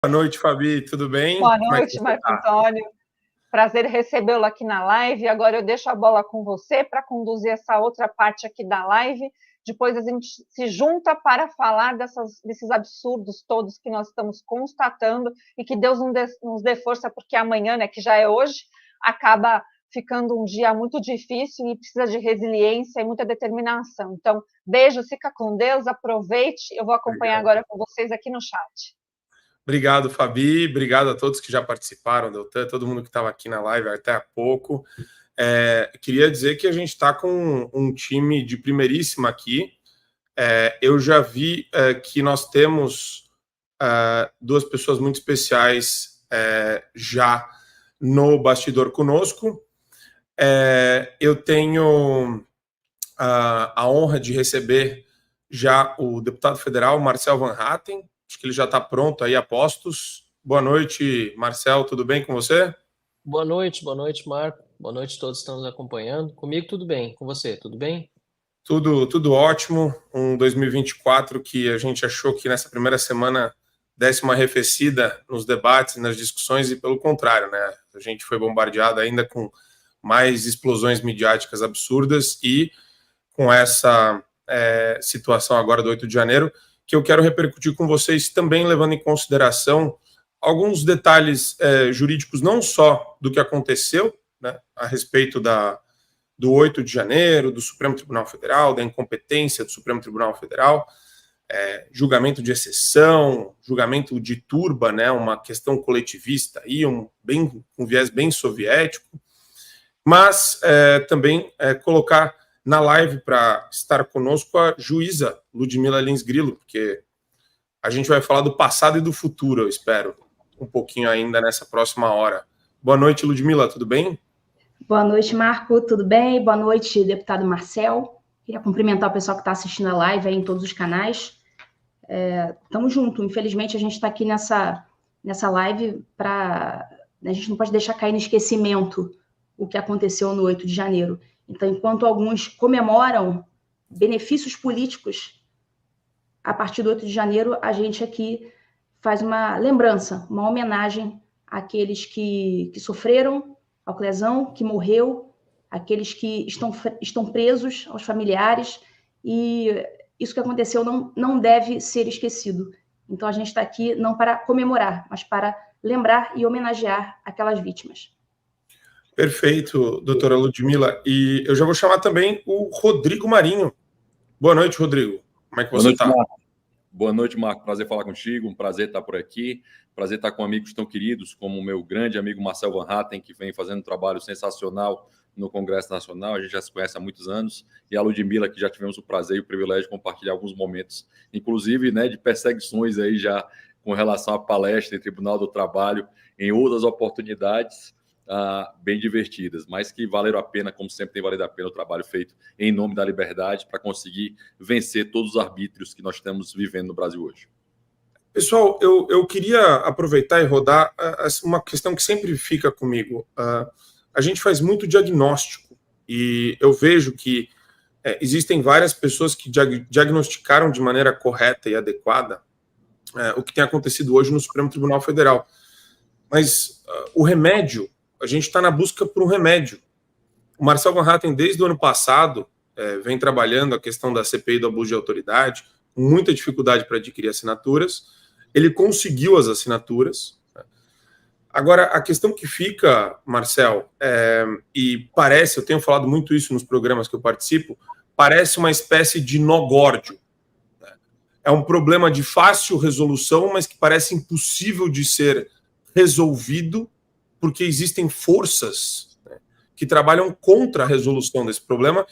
Boa noite, Fabi, tudo bem? Boa noite, Marco Antônio. Prazer recebê-lo aqui na live. Agora eu deixo a bola com você para conduzir essa outra parte aqui da live. Depois a gente se junta para falar desses absurdos todos que nós estamos constatando e que Deus nos dê força, porque amanhã, né, que já é hoje, acaba ficando um dia muito difícil e precisa de resiliência e muita determinação. Então, beijo, fica com Deus, aproveite. Eu vou acompanhar agora com vocês aqui no chat. Obrigado, Fabi. Obrigado a todos que já participaram, Deltan, todo mundo que estava aqui na live até há pouco. Queria dizer que a gente está com um time de primeiríssima aqui. Eu já vi que nós temos duas pessoas muito especiais já no bastidor conosco. Eu tenho a honra de receber já o deputado federal Marcel Van Hatten. Acho que ele já está pronto aí a postos. Boa noite, Marcel, tudo bem com você? Boa noite, Marco. Boa noite a todos que estão nos acompanhando. Comigo tudo bem, com você, tudo bem? Tudo ótimo. Um 2024 que a gente achou que nessa primeira semana desse uma arrefecida nos debates, nas discussões, e pelo contrário, né? A gente foi bombardeado ainda com mais explosões midiáticas absurdas e com essa situação agora do 8 de janeiro, que eu quero repercutir com vocês também, levando em consideração alguns detalhes jurídicos, não só do que aconteceu, né, a respeito do 8 de janeiro, do Supremo Tribunal Federal, da incompetência do Supremo Tribunal Federal, julgamento de exceção, julgamento de turba, né, uma questão coletivista, aí, um viés bem soviético, mas também colocar na live para estar conosco a juíza Ludmila Lins Grillo, porque a gente vai falar do passado e do futuro, eu espero, um pouquinho ainda nessa próxima hora. Boa noite, Ludmila, tudo bem? Boa noite, Marco, tudo bem? Boa noite, deputado Marcel. Queria cumprimentar o pessoal que está assistindo a live aí em todos os canais. Estamos juntos, infelizmente a gente está aqui nessa live para... A gente não pode deixar cair no esquecimento o que aconteceu no 8 de janeiro. Então, enquanto alguns comemoram benefícios políticos a partir do 8 de janeiro, a gente aqui faz uma lembrança, uma homenagem àqueles que sofreram, ao Clesão, que morreu, àqueles que estão presos, aos familiares, e isso que aconteceu não deve ser esquecido. Então, a gente está aqui não para comemorar, mas para lembrar e homenagear aquelas vítimas. Perfeito, doutora Ludmila. E eu já vou chamar também o Rodrigo Marinho. Boa noite, Rodrigo. Como é que você está? Boa noite, Marco. Prazer falar contigo, um prazer estar por aqui. Prazer estar com amigos tão queridos como o meu grande amigo Marcel Van Hatten, que vem fazendo um trabalho sensacional no Congresso Nacional. A gente já se conhece há muitos anos. E a Ludmila, que já tivemos o prazer e o privilégio de compartilhar alguns momentos, inclusive, né, de perseguições aí já com relação à palestra em Tribunal do Trabalho, em outras oportunidades bem divertidas, mas que valeram a pena, como sempre tem valido a pena o trabalho feito em nome da liberdade para conseguir vencer todos os arbítrios que nós estamos vivendo no Brasil hoje. Pessoal, eu queria aproveitar e rodar uma questão que sempre fica comigo. A gente faz muito diagnóstico e eu vejo que existem várias pessoas que diagnosticaram de maneira correta e adequada o que tem acontecido hoje no Supremo Tribunal Federal. Mas o remédio, a gente está na busca por um remédio. O Marcel Van Hatten, desde o ano passado, vem trabalhando a questão da CPI do abuso de autoridade, com muita dificuldade para adquirir assinaturas. Ele conseguiu as assinaturas. Agora, a questão que fica, Marcel, e parece, eu tenho falado muito isso nos programas que eu participo, parece uma espécie de nó górdio. É um problema de fácil resolução, mas que parece impossível de ser resolvido, porque existem forças que trabalham contra a resolução desse problema,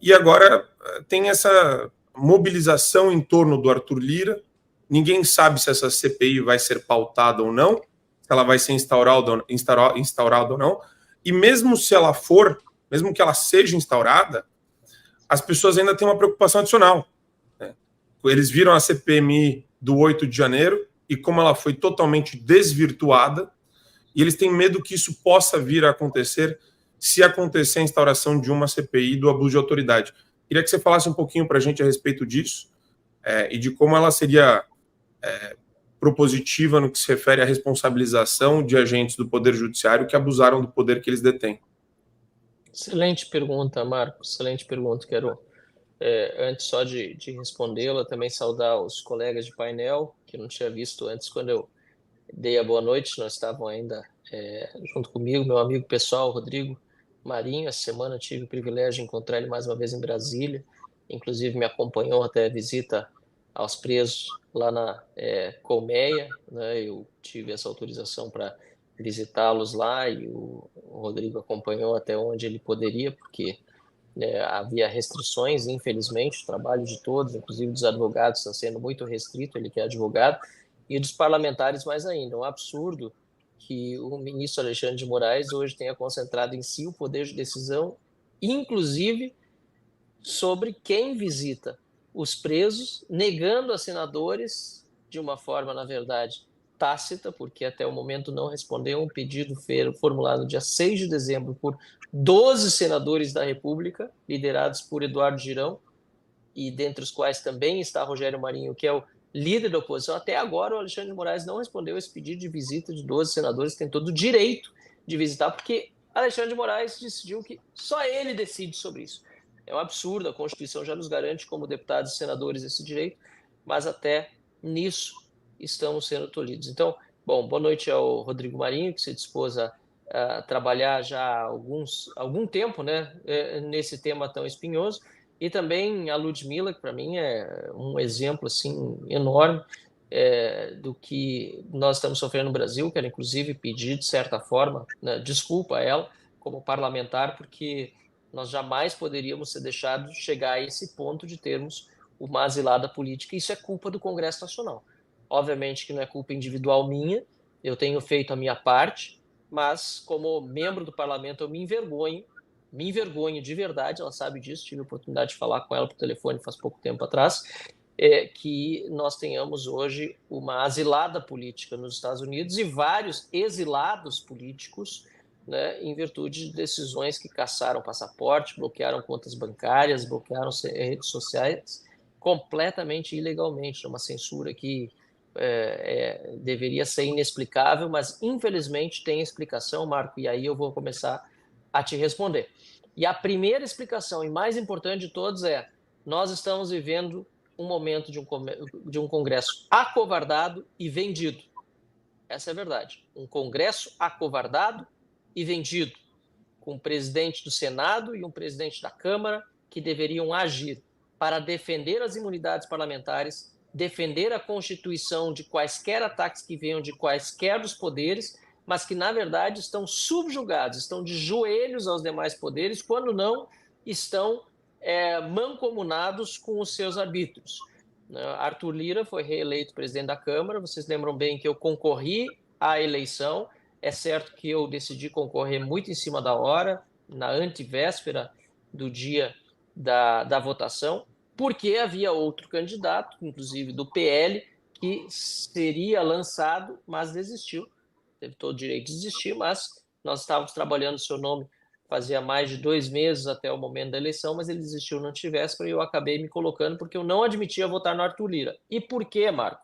e agora tem essa mobilização em torno do Arthur Lira. Ninguém sabe se essa CPI vai ser pautada ou não, se ela vai ser instaurada ou não, e mesmo se ela for, mesmo que ela seja instaurada, as pessoas ainda têm uma preocupação adicional. Eles viram a CPMI do 8 de janeiro, e como ela foi totalmente desvirtuada, e eles têm medo que isso possa vir a acontecer se acontecer a instauração de uma CPI do abuso de autoridade. Queria que você falasse um pouquinho para a gente a respeito disso e de como ela seria propositiva no que se refere à responsabilização de agentes do Poder Judiciário que abusaram do poder que eles detêm? Excelente pergunta, Marco. Excelente pergunta. Quero, antes só de respondê-la, também saudar os colegas de painel, que não tinha visto antes quando eu dei a boa noite, não estavam ainda junto comigo, meu amigo pessoal, Rodrigo Marinho. Essa semana eu tive o privilégio de encontrar ele mais uma vez em Brasília, inclusive me acompanhou até a visita aos presos lá na Colmeia, né? Eu tive essa autorização para visitá-los lá e o Rodrigo acompanhou até onde ele poderia, porque havia restrições, infelizmente, o trabalho de todos, inclusive dos advogados, está sendo muito restrito, ele que é advogado, e dos parlamentares mais ainda. É um absurdo que o ministro Alexandre de Moraes hoje tenha concentrado em si o poder de decisão, inclusive sobre quem visita os presos, negando a senadores de uma forma, na verdade, tácita, porque até o momento não respondeu um pedido formulado no dia 6 de dezembro por 12 senadores da República, liderados por Eduardo Girão, e dentre os quais também está Rogério Marinho, que é o líder da oposição. Até agora o Alexandre de Moraes não respondeu esse pedido de visita de 12 senadores, que tem todo o direito de visitar, porque Alexandre de Moraes decidiu que só ele decide sobre isso. É um absurdo, a Constituição já nos garante como deputados e senadores esse direito, mas até nisso estamos sendo tolhidos. Então, bom, boa noite ao Rodrigo Marinho, que se dispôs a trabalhar já há algum tempo, né, nesse tema tão espinhoso, e também a Ludmila, que para mim é um exemplo assim, enorme do que nós estamos sofrendo no Brasil. Quero inclusive pedir, de certa forma, né, desculpa a ela como parlamentar, porque nós jamais poderíamos ser deixados chegar a esse ponto de termos uma asilada política. Isso é culpa do Congresso Nacional. Obviamente que não é culpa individual minha, eu tenho feito a minha parte, mas como membro do parlamento eu me envergonho de verdade, ela sabe disso, tive a oportunidade de falar com ela por telefone faz pouco tempo atrás, que nós tenhamos hoje uma asilada política nos Estados Unidos e vários exilados políticos, né, em virtude de decisões que caçaram passaporte, bloquearam contas bancárias, bloquearam redes sociais completamente ilegalmente, uma censura que deveria ser inexplicável, mas infelizmente tem explicação, Marco, e aí eu vou começar a te responder. E a primeira explicação, e mais importante de todos, nós estamos vivendo um momento de um Congresso acovardado e vendido. Essa é a verdade. Um Congresso acovardado e vendido, com um presidente do Senado e um presidente da Câmara que deveriam agir para defender as imunidades parlamentares, defender a Constituição de quaisquer ataques que venham de quaisquer dos poderes, mas que, na verdade, estão subjugados, estão de joelhos aos demais poderes, quando não estão mancomunados com os seus arbítrios. Arthur Lira foi reeleito presidente da Câmara, vocês lembram bem que eu concorri à eleição. É certo que eu decidi concorrer muito em cima da hora, na antevéspera do dia da votação, porque havia outro candidato, inclusive do PL, que seria lançado, mas desistiu. Teve todo o direito de desistir, mas nós estávamos trabalhando o seu nome fazia mais de 2 meses até o momento da eleição, mas ele desistiu na antevéspera e eu acabei me colocando porque eu não admitia votar no Arthur Lira. E por quê, Marco?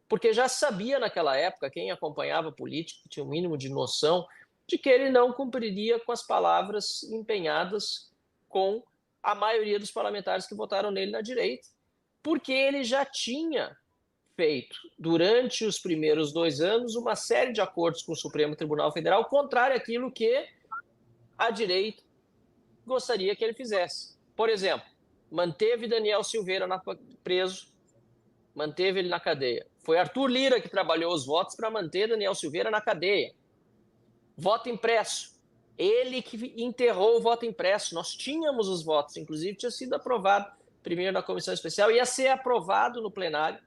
Porque já sabia naquela época, quem acompanhava a política, tinha um mínimo de noção de que ele não cumpriria com as palavras empenhadas com a maioria dos parlamentares que votaram nele na direita, porque ele já tinha feito, durante os primeiros 2 anos, uma série de acordos com o Supremo Tribunal Federal, contrário àquilo que a direita gostaria que ele fizesse. Por exemplo, manteve Daniel Silveira preso, manteve ele na cadeia. Foi Arthur Lira que trabalhou os votos para manter Daniel Silveira na cadeia. Voto impresso. Ele que enterrou o voto impresso. Nós tínhamos os votos, inclusive tinha sido aprovado primeiro na comissão especial, ia ser aprovado no plenário,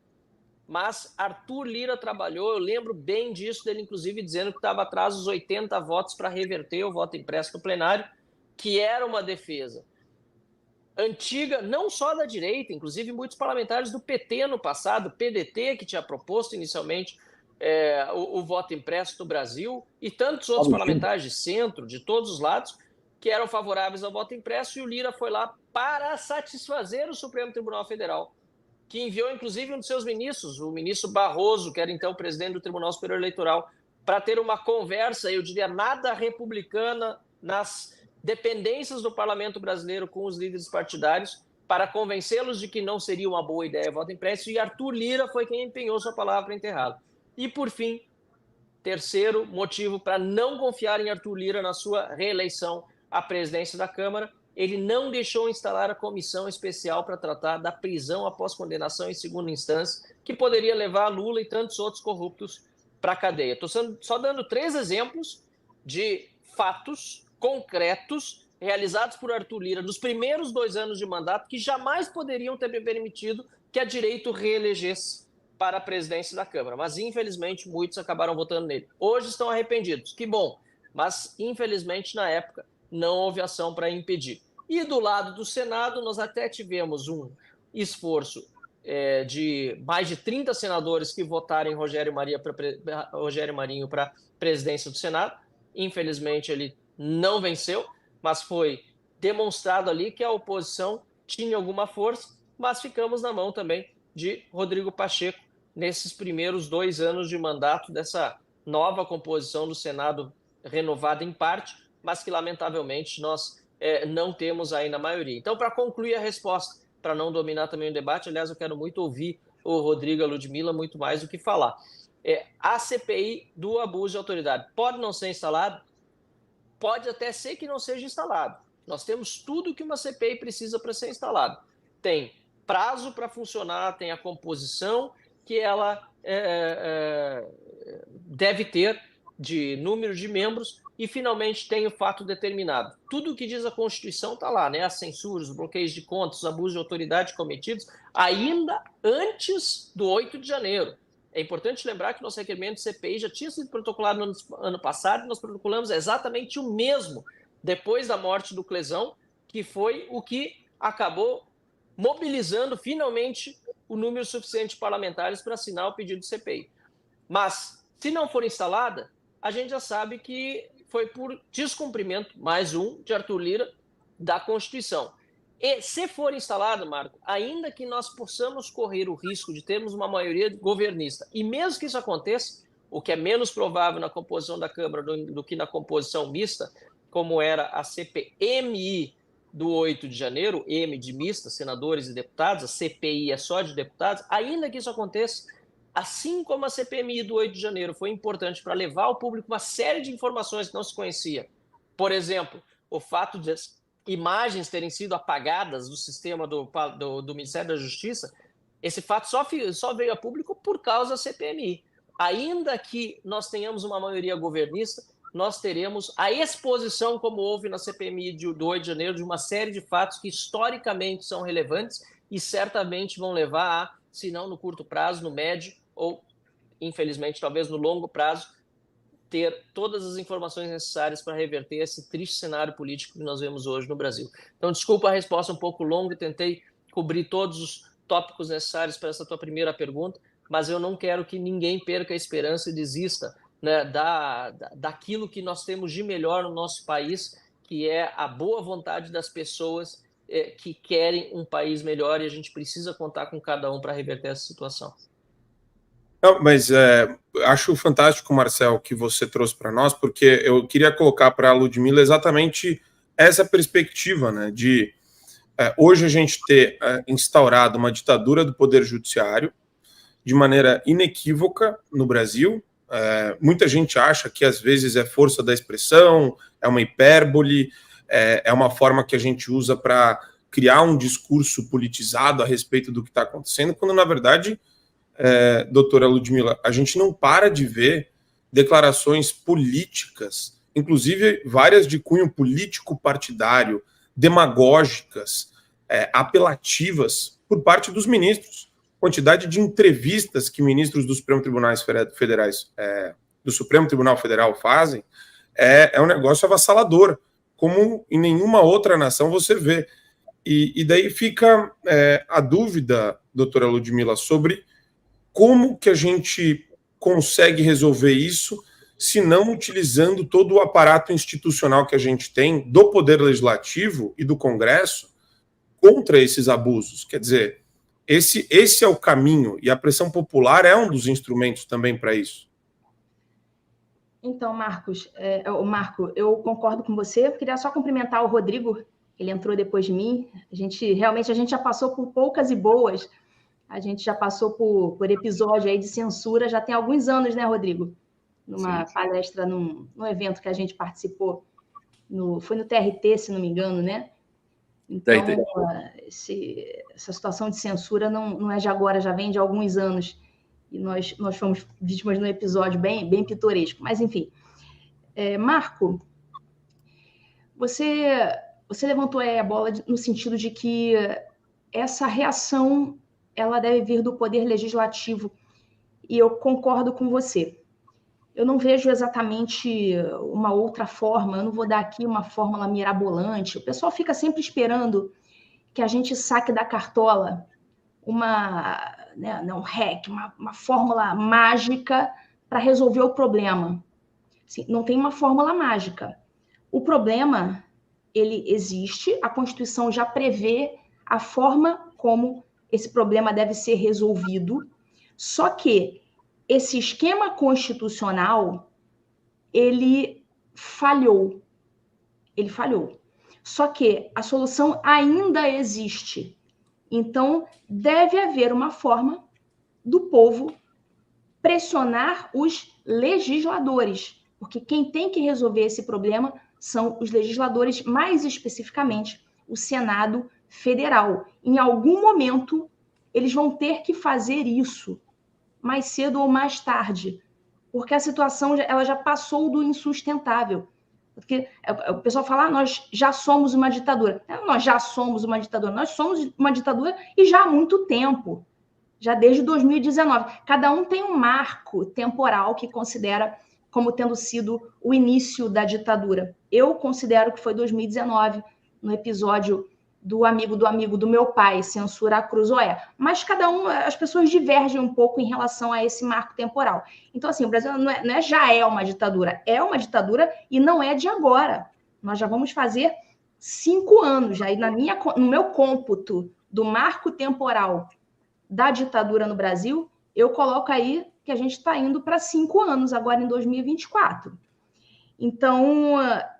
mas Arthur Lira trabalhou, eu lembro bem disso, dele inclusive dizendo que estava atrás dos 80 votos para reverter o voto impresso no plenário, que era uma defesa antiga, não só da direita, inclusive muitos parlamentares do PT no passado, PDT, que tinha proposto inicialmente o voto impresso no Brasil, e tantos outros parlamentares de centro, de todos os lados, que eram favoráveis ao voto impresso, e o Lira foi lá para satisfazer o Supremo Tribunal Federal, que enviou, inclusive, um dos seus ministros, o ministro Barroso, que era então presidente do Tribunal Superior Eleitoral, para ter uma conversa, eu diria, nada republicana, nas dependências do parlamento brasileiro com os líderes partidários, para convencê-los de que não seria uma boa ideia voto impresso, e Arthur Lira foi quem empenhou sua palavra para enterrá-lo. E, por fim, terceiro motivo para não confiar em Arthur Lira na sua reeleição à presidência da Câmara, ele não deixou instalar a comissão especial para tratar da prisão após condenação em segunda instância, que poderia levar Lula e tantos outros corruptos para a cadeia. Estou só dando 3 exemplos de fatos concretos realizados por Arthur Lira nos primeiros 2 anos de mandato que jamais poderiam ter permitido que a direita o reelegesse para a presidência da Câmara. Mas, infelizmente, muitos acabaram votando nele. Hoje estão arrependidos. Que bom. Mas, infelizmente, na época, não houve ação para impedir. E do lado do Senado, nós até tivemos um esforço de mais de 30 senadores que votaram em Rogério Marinho para a presidência do Senado. Infelizmente, ele não venceu, mas foi demonstrado ali que a oposição tinha alguma força, mas ficamos na mão também de Rodrigo Pacheco nesses primeiros 2 anos de mandato dessa nova composição do Senado, renovada em parte, mas que, lamentavelmente, nós não temos ainda a maioria. Então, para concluir a resposta, para não dominar também o debate, aliás, eu quero muito ouvir o Rodrigo e a Ludmila muito mais do que falar. A CPI do abuso de autoridade pode não ser instalada? Pode até ser que não seja instalado. Nós temos tudo que uma CPI precisa para ser instalada. Tem prazo para funcionar, tem a composição que ela deve ter de número de membros e, finalmente, tem o fato determinado. Tudo o que diz a Constituição está lá, né? As censuras, os bloqueios de contas, os abusos de autoridade cometidos, ainda antes do 8 de janeiro. É importante lembrar que nosso requerimento de CPI já tinha sido protocolado no ano passado e nós protocolamos exatamente o mesmo depois da morte do Clesão, que foi o que acabou mobilizando, finalmente, o número suficiente de parlamentares para assinar o pedido de CPI. Mas, se não for instalada, a gente já sabe que foi por descumprimento, mais um, de Arthur Lira, da Constituição. E se for instalado, Marco, ainda que nós possamos correr o risco de termos uma maioria governista, e mesmo que isso aconteça, o que é menos provável na composição da Câmara do que na composição mista, como era a CPMI do 8 de janeiro, M de mista, senadores e deputados, a CPI é só de deputados, ainda que isso aconteça, assim como a CPMI do 8 de janeiro foi importante para levar ao público uma série de informações que não se conhecia, por exemplo, o fato de as imagens terem sido apagadas do sistema do Ministério da Justiça, esse fato só veio a público por causa da CPMI. Ainda que nós tenhamos uma maioria governista, nós teremos a exposição, como houve na CPMI do 8 de janeiro, de uma série de fatos que historicamente são relevantes e certamente vão levar a, se não no curto prazo, no médio ou, infelizmente, talvez no longo prazo, ter todas as informações necessárias para reverter esse triste cenário político que nós vemos hoje no Brasil. Então, desculpa a resposta um pouco longa, tentei cobrir todos os tópicos necessários para essa tua primeira pergunta, mas eu não quero que ninguém perca a esperança e desista, né, daquilo que nós temos de melhor no nosso país, que é a boa vontade das pessoas que querem um país melhor, e a gente precisa contar com cada um para reverter essa situação. Não, mas acho fantástico, Marcel, que você trouxe para nós, porque eu queria colocar para a Ludmila exatamente essa perspectiva, né, de hoje a gente ter instaurado uma ditadura do Poder Judiciário de maneira inequívoca no Brasil. Muita gente acha que às vezes é força da expressão, é uma hipérbole, é uma forma que a gente usa para criar um discurso politizado a respeito do que está acontecendo, quando na verdade, doutora Ludmila, a gente não para de ver declarações políticas, inclusive várias de cunho político partidário, demagógicas, apelativas por parte dos ministros. Quantidade de entrevistas que ministros do Supremo Tribunal Federal fazem é um negócio avassalador, como em nenhuma outra nação você vê. E daí fica a dúvida, doutora Ludmila, sobre como que a gente consegue resolver isso se não utilizando todo o aparato institucional que a gente tem do Poder Legislativo e do Congresso contra esses abusos. Quer dizer, Esse é o caminho, e a pressão popular é um dos instrumentos também para isso. Então, Marco, eu concordo com você. Eu queria só cumprimentar o Rodrigo, ele entrou depois de mim. A gente já passou por poucas e boas. A gente já passou por episódio aí de censura, já tem alguns anos, né, Rodrigo? Numa palestra, num evento que a gente participou, foi no TRT, se não me engano, né? Então, essa situação de censura não é de agora, já vem de alguns anos. E nós fomos vítimas de um episódio bem pitoresco. Mas, enfim. Marco, você levantou a bola no sentido de que essa reação ela deve vir do Poder Legislativo. E eu concordo com você. Eu não vejo exatamente uma outra forma, eu não vou dar aqui uma fórmula mirabolante. O pessoal fica sempre esperando que a gente saque da cartola um hack, uma fórmula mágica para resolver o problema. Assim, não tem uma fórmula mágica. O problema, ele existe, a Constituição já prevê a forma como esse problema deve ser resolvido, só que esse esquema constitucional, ele falhou. Só que a solução ainda existe. Então, deve haver uma forma do povo pressionar os legisladores, porque quem tem que resolver esse problema são os legisladores, mais especificamente o Senado Federal. Em algum momento, eles vão ter que fazer isso, mais cedo ou mais tarde, porque a situação ela já passou do insustentável. Porque o pessoal fala, nós já somos uma ditadura. Nós já somos uma ditadura. Nós somos uma ditadura e já há muito tempo, já desde 2019. Cada um tem um marco temporal que considera como tendo sido o início da ditadura. Eu considero que foi 2019, no episódio do amigo do meu pai, censura a Cruzoé. Mas as pessoas divergem um pouco em relação a esse marco temporal. Então, assim, o Brasil já é uma ditadura e não é de agora. Nós já vamos fazer 5 anos. Aí no meu cômputo do marco temporal da ditadura no Brasil, eu coloco aí que a gente está indo para 5 anos, agora em 2024. Então,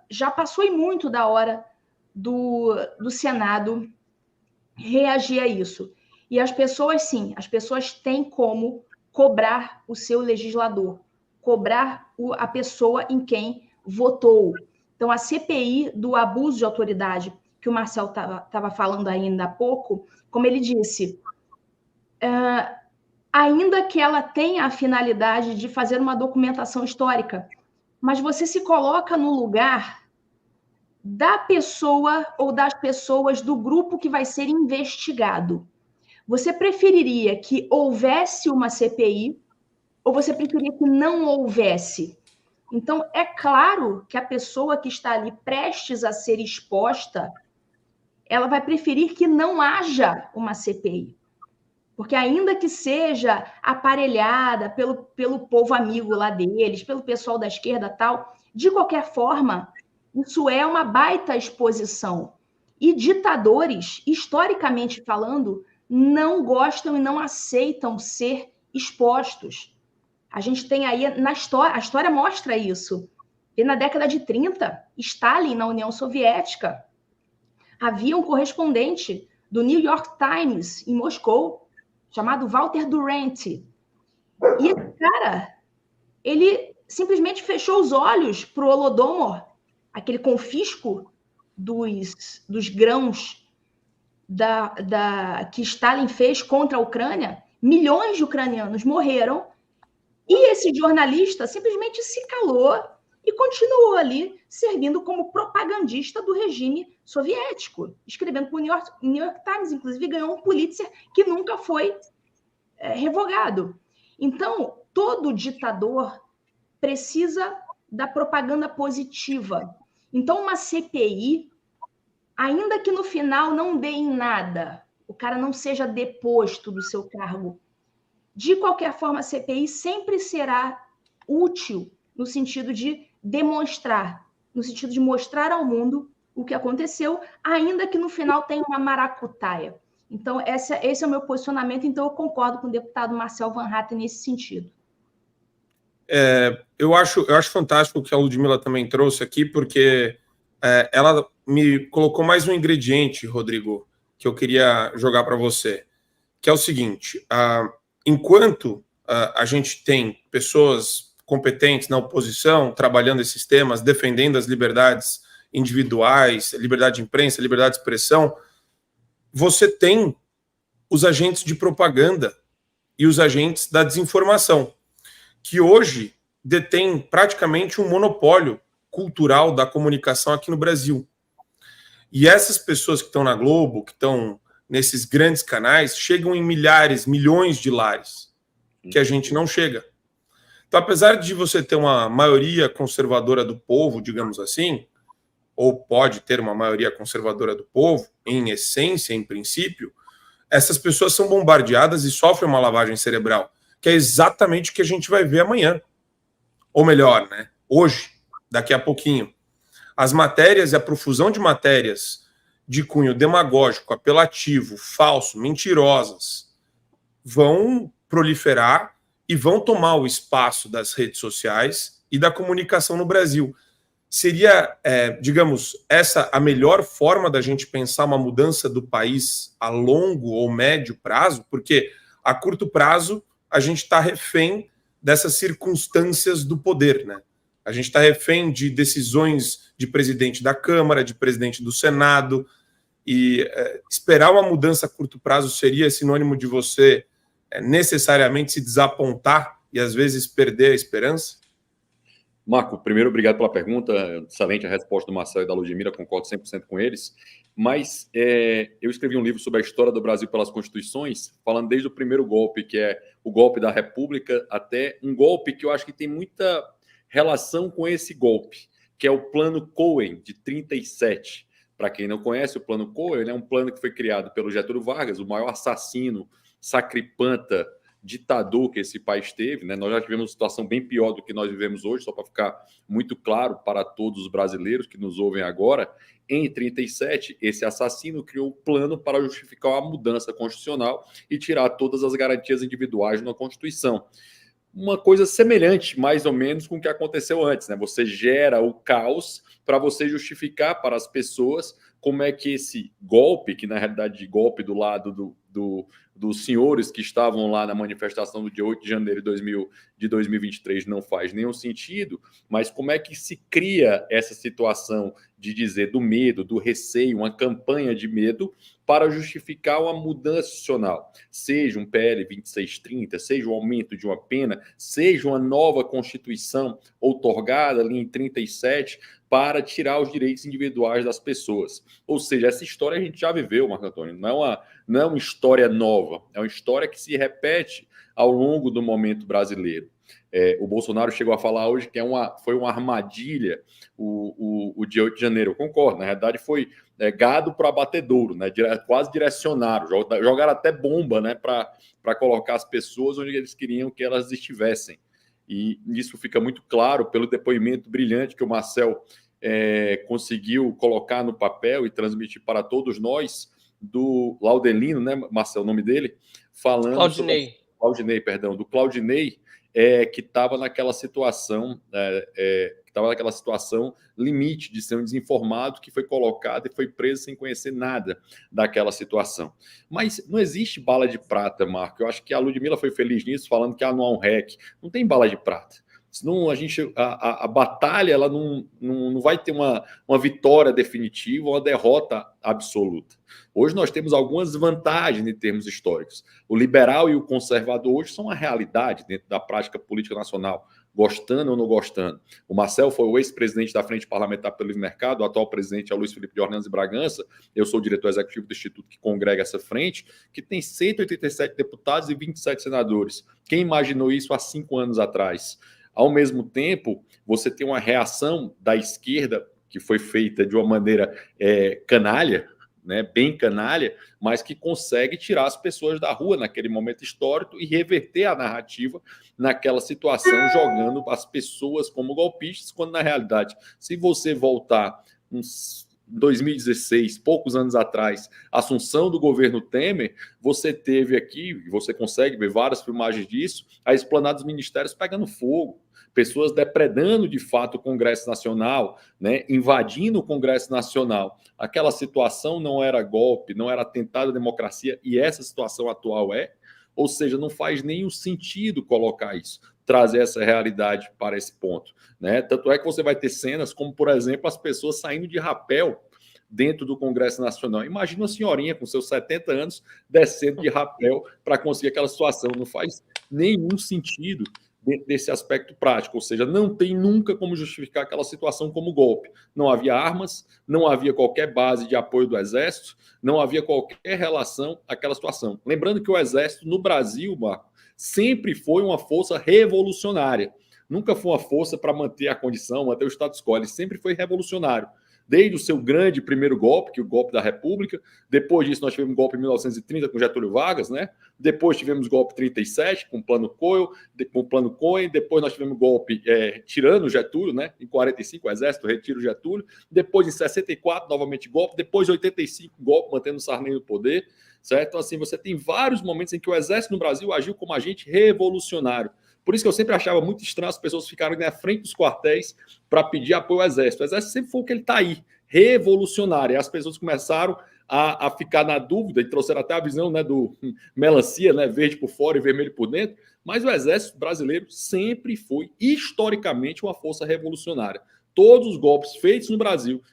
já passou muito da hora do Senado reagir a isso. E as pessoas, sim, têm como cobrar o seu legislador, cobrar a pessoa em quem votou. Então, a CPI do abuso de autoridade, que o Marcel estava falando ainda há pouco, como ele disse, ainda que ela tenha a finalidade de fazer uma documentação histórica, mas você se coloca no lugar da pessoa ou das pessoas do grupo que vai ser investigado. Você preferiria que houvesse uma CPI ou você preferiria que não houvesse? Então, é claro que a pessoa que está ali prestes a ser exposta, ela vai preferir que não haja uma CPI. Porque ainda que seja aparelhada pelo povo amigo lá deles, pelo pessoal da esquerda e tal, de qualquer forma, isso é uma baita exposição. E ditadores, historicamente falando, não gostam e não aceitam ser expostos. A gente tem aí, a história mostra isso. E na década de 30, Stalin, na União Soviética, havia um correspondente do New York Times, em Moscou, chamado Walter Duranty. E esse cara, ele simplesmente fechou os olhos para o Holodomor, aquele confisco dos grãos que Stalin fez contra a Ucrânia. Milhões de ucranianos morreram e esse jornalista simplesmente se calou e continuou ali servindo como propagandista do regime soviético, escrevendo para o New York Times, inclusive ganhou um Pulitzer que nunca foi revogado. Então, todo ditador precisa da propaganda positiva. Então, uma CPI, ainda que no final não dê em nada, o cara não seja deposto do seu cargo, de qualquer forma, a CPI sempre será útil no sentido de demonstrar, no sentido de mostrar ao mundo o que aconteceu, ainda que no final tenha uma maracutaia. Então, esse é o meu posicionamento, então eu concordo com o deputado Marcel Van Hatten nesse sentido. Eu acho fantástico o que a Ludmila também trouxe aqui, porque ela me colocou mais um ingrediente, Rodrigo, que eu queria jogar para você, que é o seguinte: enquanto a gente tem pessoas competentes na oposição, trabalhando esses temas, defendendo as liberdades individuais, liberdade de imprensa, liberdade de expressão, você tem os agentes de propaganda e os agentes da desinformação, que hoje detêm praticamente um monopólio cultural da comunicação aqui no Brasil. E essas pessoas que estão na Globo, que estão nesses grandes canais, chegam em milhares, milhões de lares, que a gente não chega. Então, apesar de você ter uma maioria conservadora do povo, digamos assim, ou pode ter uma maioria conservadora do povo, em essência, em princípio, essas pessoas são bombardeadas e sofrem uma lavagem cerebral, que é exatamente o que a gente vai ver amanhã. Ou melhor, né? Hoje, daqui a pouquinho. As matérias e a profusão de matérias de cunho demagógico, apelativo, falso, mentirosas, vão proliferar e vão tomar o espaço das redes sociais e da comunicação no Brasil. Seria, digamos, essa a melhor forma da gente pensar uma mudança do país a longo ou médio prazo? Porque a curto prazo a gente está refém dessas circunstâncias do poder, né? A gente está refém de decisões de presidente da Câmara, de presidente do Senado, e esperar uma mudança a curto prazo seria sinônimo de você necessariamente se desapontar e às vezes perder a esperança? Marco, primeiro, obrigado pela pergunta, excelente a resposta do Marcel e da Ludmila, concordo 100% com eles, mas eu escrevi um livro sobre a história do Brasil pelas Constituições, falando desde o primeiro golpe, que é o golpe da República, até um golpe que eu acho que tem muita relação com esse golpe, que é o Plano Cohen, de 37. Para quem não conhece, o Plano Cohen é um plano que foi criado pelo Getúlio Vargas, o maior assassino, sacripanta, ditador que esse país teve, né? Nós já tivemos uma situação bem pior do que nós vivemos hoje, só para ficar muito claro para todos os brasileiros que nos ouvem agora. Em 37, esse assassino criou um plano para justificar a mudança constitucional e tirar todas as garantias individuais na Constituição. Uma coisa semelhante, mais ou menos, com o que aconteceu antes, né? Você gera o caos para você justificar para as pessoas como é que esse golpe, que na realidade golpe do lado dos senhores que estavam lá na manifestação do dia 8 de janeiro de 2023 não faz nenhum sentido, mas como é que se cria essa situação de dizer do medo, do receio, uma campanha de medo para justificar uma mudança institucional, seja um PL 2630, seja o aumento de uma pena, seja uma nova Constituição outorgada ali em 37 para tirar os direitos individuais das pessoas. Ou seja, essa história a gente já viveu, Marco Antônio, não é uma história nova, é uma história que se repete ao longo do momento brasileiro. O Bolsonaro chegou a falar hoje que foi uma armadilha o dia 8 de janeiro. Eu concordo, na realidade foi gado para abatedouro, né? Quase direcionaram, jogaram até bomba, né? Para colocar as pessoas onde eles queriam que elas estivessem. E isso fica muito claro pelo depoimento brilhante que o Marcel conseguiu colocar no papel e transmitir para todos nós, do Laudelino, né, Marcel, o nome dele? Falando do Claudinei, que estava naquela situação, limite de ser um desinformado que foi colocado e foi preso sem conhecer nada daquela situação. Mas não existe bala de prata, Marco. Eu acho que a Ludmila foi feliz nisso, falando que não há um REC. Não tem bala de prata. Senão a batalha ela não vai ter uma vitória definitiva ou uma derrota absoluta. Hoje nós temos algumas vantagens em termos históricos. O liberal e o conservador hoje são uma realidade dentro da prática política nacional, gostando ou não gostando. O Marcel foi o ex-presidente da Frente Parlamentar pelo Livre Mercado, o atual presidente é o Luiz Felipe de Orleans e Bragança. Eu sou o diretor executivo do instituto que congrega essa frente, que tem 187 deputados e 27 senadores. Quem imaginou isso há 5 anos atrás? Ao mesmo tempo, você tem uma reação da esquerda que foi feita de uma maneira canalha, né, bem canalha, mas que consegue tirar as pessoas da rua naquele momento histórico e reverter a narrativa naquela situação, jogando as pessoas como golpistas, quando na realidade, se você voltar uns 2016, poucos anos atrás, a assunção do governo Temer, você teve aqui, você consegue ver várias filmagens disso, a esplanada dos ministérios pegando fogo, pessoas depredando de fato o Congresso Nacional, né, invadindo o Congresso Nacional. Aquela situação não era golpe, não era atentado à democracia, e essa situação atual é. Ou seja, não faz nenhum sentido colocar isso, trazer essa realidade para esse ponto, né? Tanto é que você vai ter cenas como, por exemplo, as pessoas saindo de rapel dentro do Congresso Nacional. Imagina uma senhorinha com seus 70 anos descendo de rapel para conseguir aquela situação. Não faz nenhum sentido dentro desse aspecto prático, ou seja, não tem nunca como justificar aquela situação como golpe. Não havia armas, não havia qualquer base de apoio do Exército, não havia qualquer relação àquela situação. Lembrando que o Exército no Brasil, Marco, sempre foi uma força revolucionária. Nunca foi uma força para manter a condição, manter o status quo, ele sempre foi revolucionário. Desde o seu grande primeiro golpe, que é o golpe da República. Depois disso, nós tivemos o golpe em 1930 com Getúlio Vargas, né? Depois tivemos o golpe 37 com o Plano Cohen. Depois nós tivemos o golpe tirando o Getúlio, né? Em 45, o Exército retira o Getúlio. Depois, em 64, novamente golpe. Depois, em 85, golpe, mantendo o Sarney no poder. Certo? Então, assim, você tem vários momentos em que o Exército no Brasil agiu como agente revolucionário. Por isso que eu sempre achava muito estranho as pessoas ficarem na frente dos quartéis para pedir apoio ao Exército. O Exército sempre foi o que ele está aí, revolucionário. E as pessoas começaram a ficar na dúvida e trouxeram até a visão, né, do melancia, né, verde por fora e vermelho por dentro. Mas o Exército brasileiro sempre foi, historicamente, uma força revolucionária. Todos os golpes feitos no Brasil,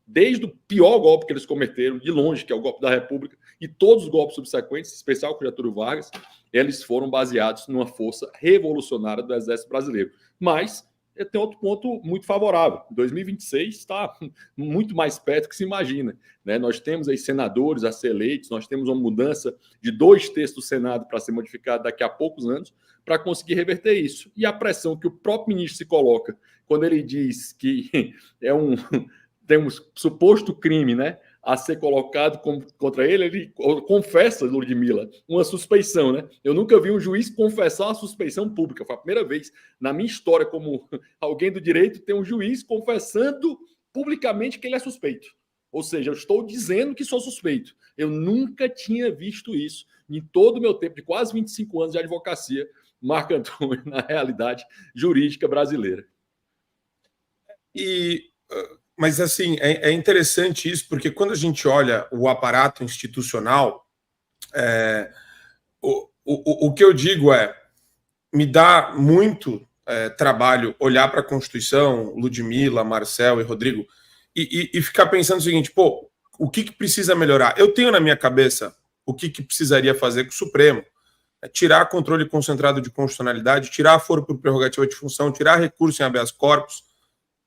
desde o pior golpe que eles cometeram, de longe, que é o golpe da República, e todos os golpes subsequentes, em especial com Getúlio Vargas, eles foram baseados numa força revolucionária do Exército Brasileiro. Mas tem outro ponto muito favorável. 2026 está muito mais perto que se imagina, né? Nós temos aí senadores a ser eleitos, nós temos uma mudança de 2 terços do Senado para ser modificado daqui a poucos anos para conseguir reverter isso. E a pressão que o próprio ministro se coloca quando ele diz que tem um suposto crime, né, a ser colocado contra ele confessa, Ludmila, uma suspeição, né? Eu nunca vi um juiz confessar uma suspeição pública. Foi a primeira vez na minha história como alguém do direito ter um juiz confessando publicamente que ele é suspeito. Ou seja, eu estou dizendo que sou suspeito. Eu nunca tinha visto isso em todo o meu tempo de quase 25 anos de advocacia, Marco Antônio, na realidade jurídica brasileira. Mas, assim, é interessante isso, porque quando a gente olha o aparato institucional, o que eu digo me dá muito trabalho olhar para a Constituição, Ludmila, Marcel e Rodrigo, e ficar pensando o seguinte, o que precisa melhorar? Eu tenho na minha cabeça o que precisaria fazer com o Supremo. Tirar controle concentrado de constitucionalidade, tirar foro por prerrogativa de função, tirar recurso em habeas corpus.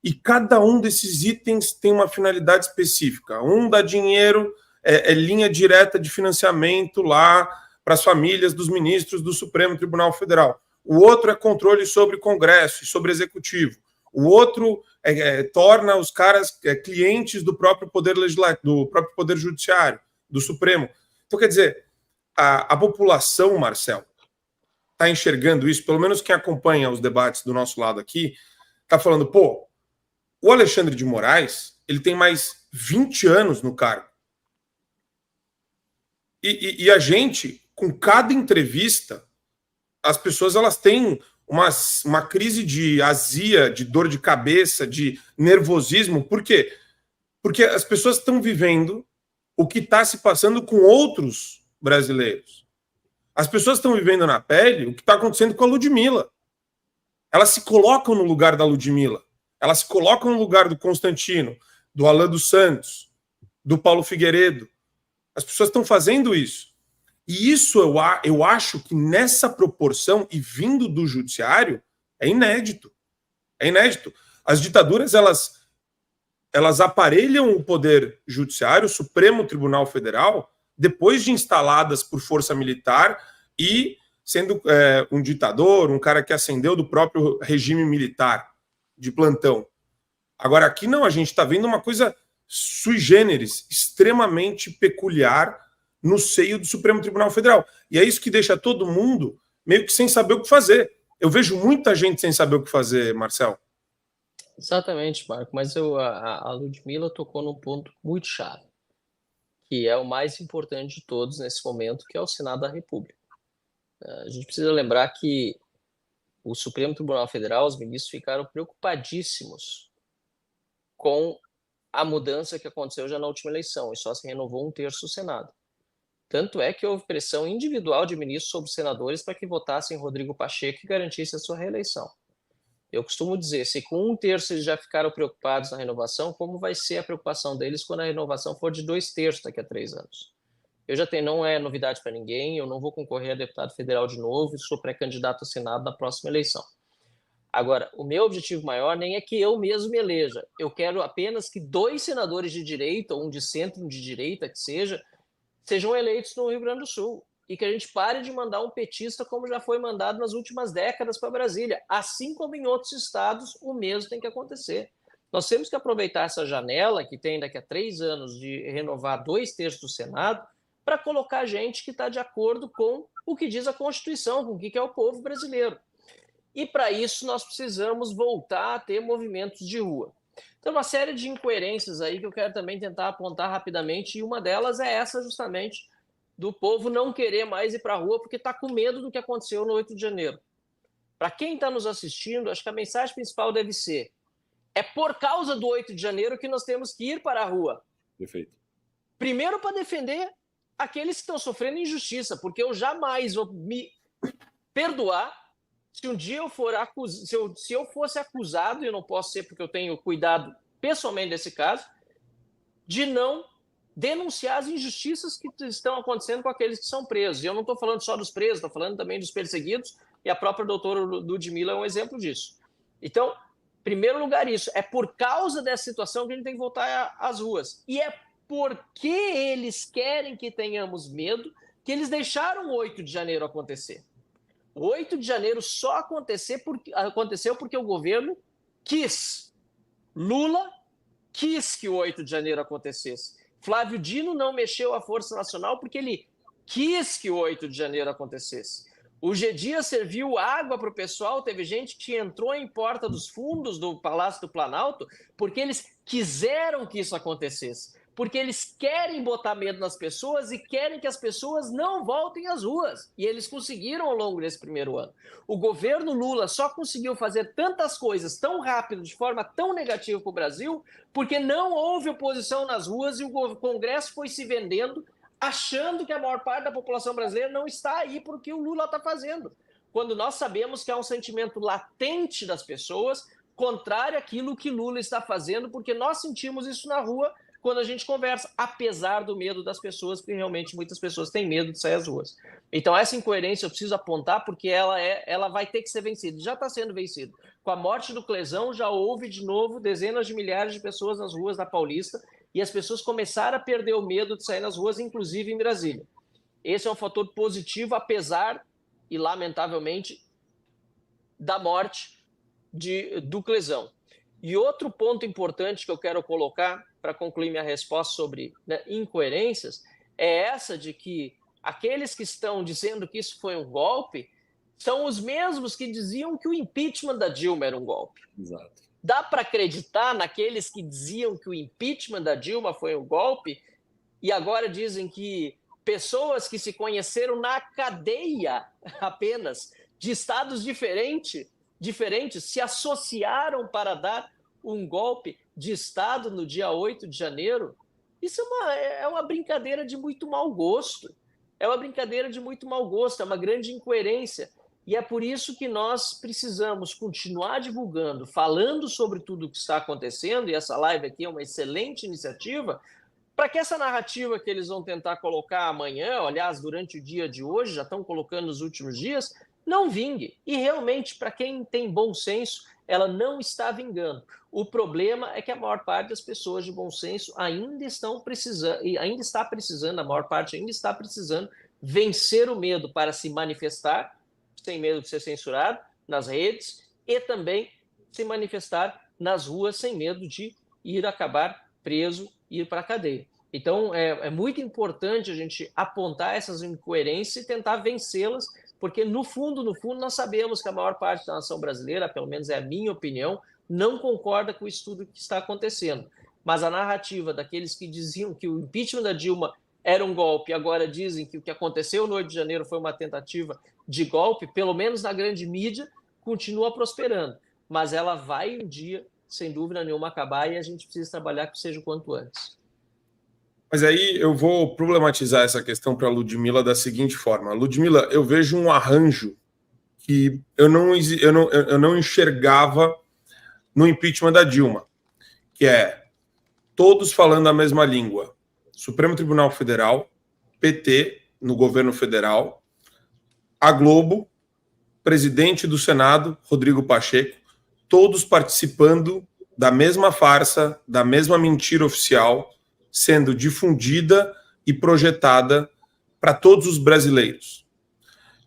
E cada um desses itens tem uma finalidade específica. Um dá dinheiro, é linha direta de financiamento lá para as famílias dos ministros do Supremo Tribunal Federal. O outro é controle sobre o Congresso e sobre o Executivo. O outro torna os caras clientes do próprio Poder Legislativo, do próprio Poder Judiciário, do Supremo. Então, quer dizer, a população, Marcel, está enxergando isso, pelo menos quem acompanha os debates do nosso lado aqui, está falando, o Alexandre de Moraes, ele tem mais 20 anos no cargo. E a gente, com cada entrevista, as pessoas elas têm uma crise de azia, de dor de cabeça, de nervosismo. Por quê? Porque as pessoas estão vivendo o que está se passando com outros brasileiros. As pessoas estão vivendo na pele o que está acontecendo com a Ludmila. Elas se colocam no lugar da Ludmila. Elas se colocam no lugar do Constantino, do Alan dos Santos, do Paulo Figueiredo. As pessoas estão fazendo isso. E isso eu acho que nessa proporção e vindo do judiciário é inédito. É inédito. As ditaduras, elas aparelham o poder judiciário, o Supremo Tribunal Federal, depois de instaladas por força militar e sendo um ditador, um cara que ascendeu do próprio regime militar de plantão. Agora, aqui não, a gente está vendo uma coisa sui generis, extremamente peculiar no seio do Supremo Tribunal Federal. E é isso que deixa todo mundo meio que sem saber o que fazer. Eu vejo muita gente sem saber o que fazer, Marcel. Exatamente, Marco, mas a Ludmila tocou num ponto muito chave, que é o mais importante de todos nesse momento, que é o Senado da República. A gente precisa lembrar que o Supremo Tribunal Federal, os ministros ficaram preocupadíssimos com a mudança que aconteceu já na última eleição, e só se renovou 1/3 do Senado. Tanto é que houve pressão individual de ministros sobre os senadores para que votassem Rodrigo Pacheco e garantisse a sua reeleição. Eu costumo dizer, se com 1/3 eles já ficaram preocupados na renovação, como vai ser a preocupação deles quando a renovação for de 2/3 daqui a 3 anos? Eu já tenho, não é novidade para ninguém, eu não vou concorrer a deputado federal de novo, sou pré-candidato ao Senado na próxima eleição. Agora, o meu objetivo maior nem é que eu mesmo me eleja, eu quero apenas que 2 senadores de direita, um de centro, um de direita, que sejam eleitos no Rio Grande do Sul, e que a gente pare de mandar um petista como já foi mandado nas últimas décadas para Brasília. Assim como em outros estados, o mesmo tem que acontecer. Nós temos que aproveitar essa janela que tem daqui a 3 anos de renovar 2/3 do Senado para colocar gente que está de acordo com o que diz a Constituição, com o que é o povo brasileiro. E para isso nós precisamos voltar a ter movimentos de rua. Então, uma série de incoerências aí que eu quero também tentar apontar rapidamente, e uma delas é essa justamente do povo não querer mais ir para a rua porque está com medo do que aconteceu no 8 de janeiro. Para quem está nos assistindo, acho que a mensagem principal deve ser: é por causa do 8 de janeiro que nós temos que ir para a rua. Perfeito. Primeiro, para defender aqueles que estão sofrendo injustiça, porque eu jamais vou me perdoar se um dia eu for se eu fosse acusado, e eu não posso ser porque eu tenho cuidado pessoalmente desse caso, de não denunciar as injustiças que estão acontecendo com aqueles que são presos. E eu não estou falando só dos presos, estou falando também dos perseguidos, e a própria doutora Ludmila é um exemplo disso. Então, em primeiro lugar, isso. É por causa dessa situação que a gente tem que voltar às ruas. E é porque eles querem que tenhamos medo que eles deixaram o 8 de janeiro acontecer. O 8 de janeiro só aconteceu porque o governo quis. Lula quis que o 8 de janeiro acontecesse. Flávio Dino não mexeu a Força Nacional porque ele quis que o 8 de janeiro acontecesse. O G Dias serviu água para o pessoal, teve gente que entrou em porta dos fundos do Palácio do Planalto porque eles quiseram que isso acontecesse. Porque eles querem botar medo nas pessoas e querem que as pessoas não voltem às ruas. E eles conseguiram ao longo desse primeiro ano. O governo Lula só conseguiu fazer tantas coisas tão rápido, de forma tão negativa para o Brasil, porque não houve oposição nas ruas e o Congresso foi se vendendo, achando que a maior parte da população brasileira não está aí por o que o Lula está fazendo. Quando nós sabemos que há um sentimento latente das pessoas, contrário àquilo que Lula está fazendo, porque nós sentimos isso na rua quando a gente conversa, apesar do medo das pessoas, porque realmente muitas pessoas têm medo de sair às ruas. Então, essa incoerência eu preciso apontar, porque ela vai ter que ser vencida. Já está sendo vencida. Com a morte do Clezão, já houve, de novo, dezenas de milhares de pessoas nas ruas da Paulista, e as pessoas começaram a perder o medo de sair nas ruas, inclusive em Brasília. Esse é um fator positivo, apesar, e lamentavelmente, da morte do Clezão. E outro ponto importante que eu quero colocar para concluir minha resposta sobre incoerências é essa de que aqueles que estão dizendo que isso foi um golpe são os mesmos que diziam que o impeachment da Dilma era um golpe. Exato. Dá para acreditar naqueles que diziam que o impeachment da Dilma foi um golpe e agora dizem que pessoas que se conheceram na cadeia apenas, de estados diferentes, se associaram para dar um golpe de Estado no dia 8 de janeiro? Isso é uma brincadeira de muito mau gosto. É uma brincadeira de muito mau gosto, é uma grande incoerência. E é por isso que nós precisamos continuar divulgando, falando sobre tudo o que está acontecendo, e essa live aqui é uma excelente iniciativa, para que essa narrativa que eles vão tentar colocar amanhã, aliás, durante o dia de hoje, já estão colocando nos últimos dias, não vingue. E realmente, para quem tem bom senso, ela não está vingando. O problema é que a maior parte das pessoas de bom senso ainda está precisando vencer o medo para se manifestar, sem medo de ser censurado, nas redes, e também se manifestar nas ruas sem medo de acabar preso, ir para a cadeia. Então, é muito importante a gente apontar essas incoerências e tentar vencê-las, porque, no fundo, nós sabemos que a maior parte da nação brasileira, pelo menos é a minha opinião, não concorda com o estudo que está acontecendo. Mas a narrativa daqueles que diziam que o impeachment da Dilma era um golpe, agora dizem que o que aconteceu no 8 de janeiro foi uma tentativa de golpe, pelo menos na grande mídia, continua prosperando. Mas ela vai um dia, sem dúvida nenhuma, acabar, e a gente precisa trabalhar que seja o quanto antes. Mas aí eu vou problematizar essa questão para a Ludmila da seguinte forma. Ludmila, eu vejo um arranjo que eu não enxergava no impeachment da Dilma, que é todos falando a mesma língua. Supremo Tribunal Federal, PT no governo federal, a Globo, presidente do Senado, Rodrigo Pacheco, todos participando da mesma farsa, da mesma mentira oficial, sendo difundida e projetada para todos os brasileiros.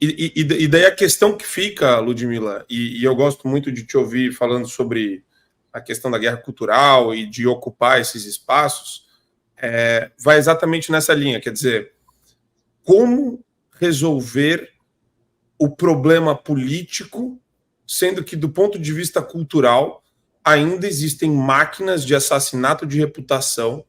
E daí a questão que fica, Ludmila, e eu gosto muito de te ouvir falando sobre a questão da guerra cultural e de ocupar esses espaços, vai exatamente nessa linha, quer dizer, como resolver o problema político, sendo que do ponto de vista cultural ainda existem máquinas de assassinato de reputação,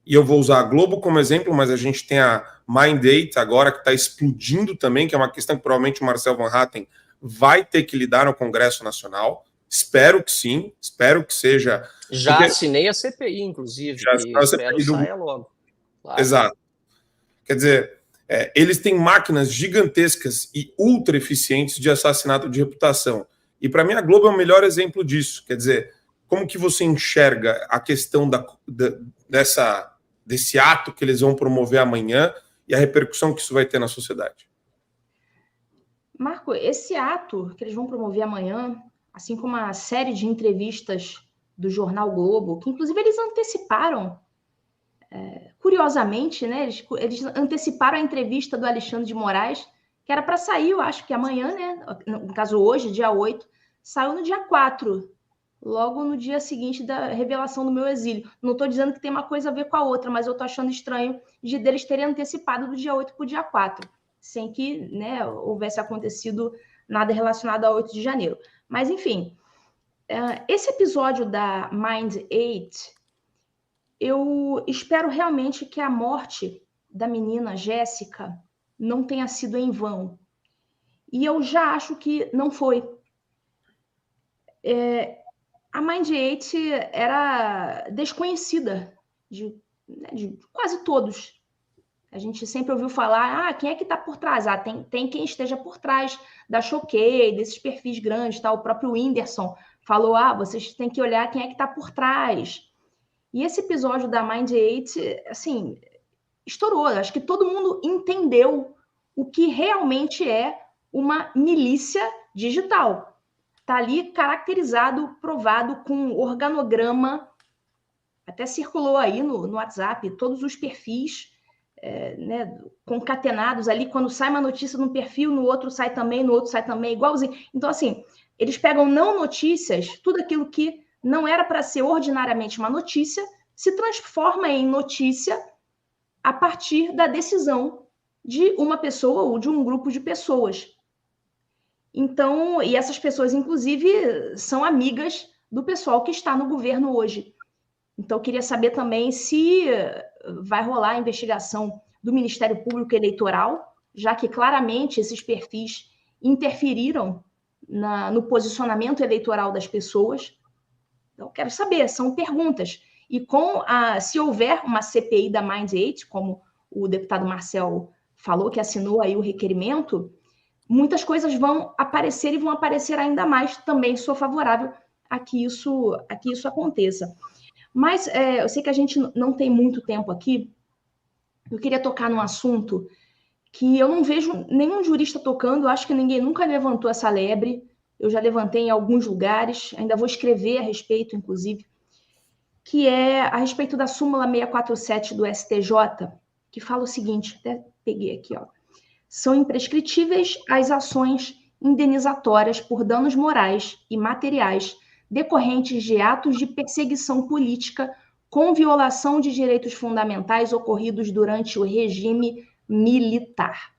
e eu vou usar a Globo como exemplo, mas a gente tem a Mind8 agora, que está explodindo também, que é uma questão que provavelmente o Marcel Van Hatten vai ter que lidar no Congresso Nacional. Espero que sim, espero que seja... Já assinei a CPI, inclusive, já que espero saia logo. Claro. Exato. Quer dizer, eles têm máquinas gigantescas e ultra eficientes de assassinato de reputação. E para mim a Globo é o melhor exemplo disso. Quer dizer, como que você enxerga a questão desse ato que eles vão promover amanhã e a repercussão que isso vai ter na sociedade? Marco, esse ato que eles vão promover amanhã, assim como a série de entrevistas do jornal Globo, que inclusive eles anteciparam, curiosamente, né? Eles anteciparam a entrevista do Alexandre de Moraes, que era para sair, eu acho que amanhã, né? No caso hoje, dia 8, saiu no dia 4, logo no dia seguinte da revelação do meu exílio. Não estou dizendo que tem uma coisa a ver com a outra, mas eu estou achando estranho deles terem antecipado do dia 8 para o dia 4, sem que, né, houvesse acontecido nada relacionado a 8 de janeiro. Mas, enfim, esse episódio da Mind8, eu espero realmente que a morte da menina Jéssica não tenha sido em vão. E eu já acho que não foi. A Mind8 era desconhecida de quase todos. A gente sempre ouviu falar, quem é que está por trás? Tem quem esteja por trás da Choquei, desses perfis grandes, tá? O próprio Whindersson falou, vocês têm que olhar quem é que está por trás. E esse episódio da Mind8, assim, estourou. Acho que todo mundo entendeu o que realmente é uma milícia digital. Está ali caracterizado, provado com organograma, até circulou aí no WhatsApp, todos os perfis concatenados ali, quando sai uma notícia num perfil, no outro sai também, no outro sai também, igualzinho. Então, assim, eles pegam não notícias, tudo aquilo que não era para ser ordinariamente uma notícia, se transforma em notícia a partir da decisão de uma pessoa ou de um grupo de pessoas. Então, e essas pessoas, inclusive, são amigas do pessoal que está no governo hoje. Então, eu queria saber também se vai rolar a investigação do Ministério Público Eleitoral, já que claramente esses perfis interferiram no posicionamento eleitoral das pessoas. Então, eu quero saber, são perguntas. E se houver uma CPI da Mind8, como o deputado Marcel falou, que assinou aí o requerimento, muitas coisas vão aparecer e vão aparecer ainda mais. Também sou favorável a que isso aconteça. Mas eu sei que a gente não tem muito tempo aqui. Eu queria tocar num assunto que eu não vejo nenhum jurista tocando. Eu acho que ninguém nunca levantou essa lebre. Eu já levantei em alguns lugares. Ainda vou escrever a respeito, inclusive, que é a respeito da súmula 647 do STJ, que fala o seguinte, até peguei aqui, são imprescritíveis as ações indenizatórias por danos morais e materiais decorrentes de atos de perseguição política com violação de direitos fundamentais ocorridos durante o regime militar.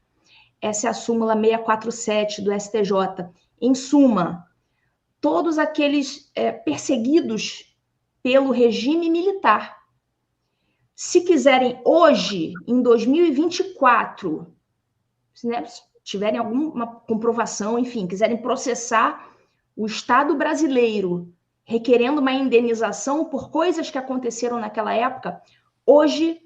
Essa é a súmula 647 do STJ. Em suma, todos aqueles perseguidos pelo regime militar. Se quiserem hoje, em 2024, né, se tiverem alguma comprovação, enfim, quiserem processar o Estado brasileiro requerendo uma indenização por coisas que aconteceram naquela época, hoje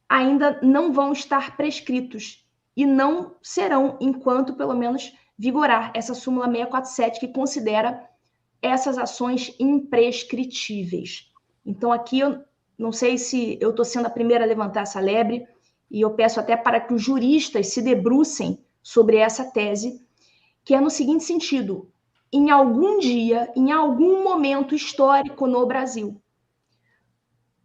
ainda não vão estar prescritos e não serão enquanto, pelo menos, vigorar essa súmula 647 que considera essas ações imprescritíveis. Então, aqui eu não sei se eu estou sendo a primeira a levantar essa lebre, e eu peço até para que os juristas se debrucem sobre essa tese, que é no seguinte sentido: em algum dia, em algum momento histórico no Brasil,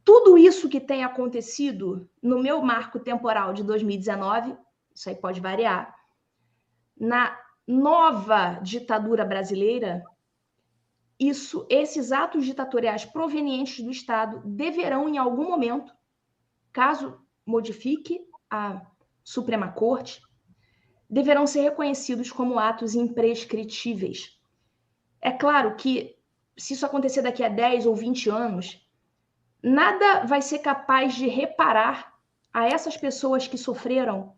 tudo isso que tem acontecido no meu marco temporal de 2019, isso aí pode variar, na nova ditadura brasileira, esses atos ditatoriais provenientes do Estado deverão, em algum momento, caso modifique a Suprema Corte, deverão ser reconhecidos como atos imprescritíveis. É claro que, se isso acontecer daqui a 10 ou 20 anos, nada vai ser capaz de reparar a essas pessoas que sofreram,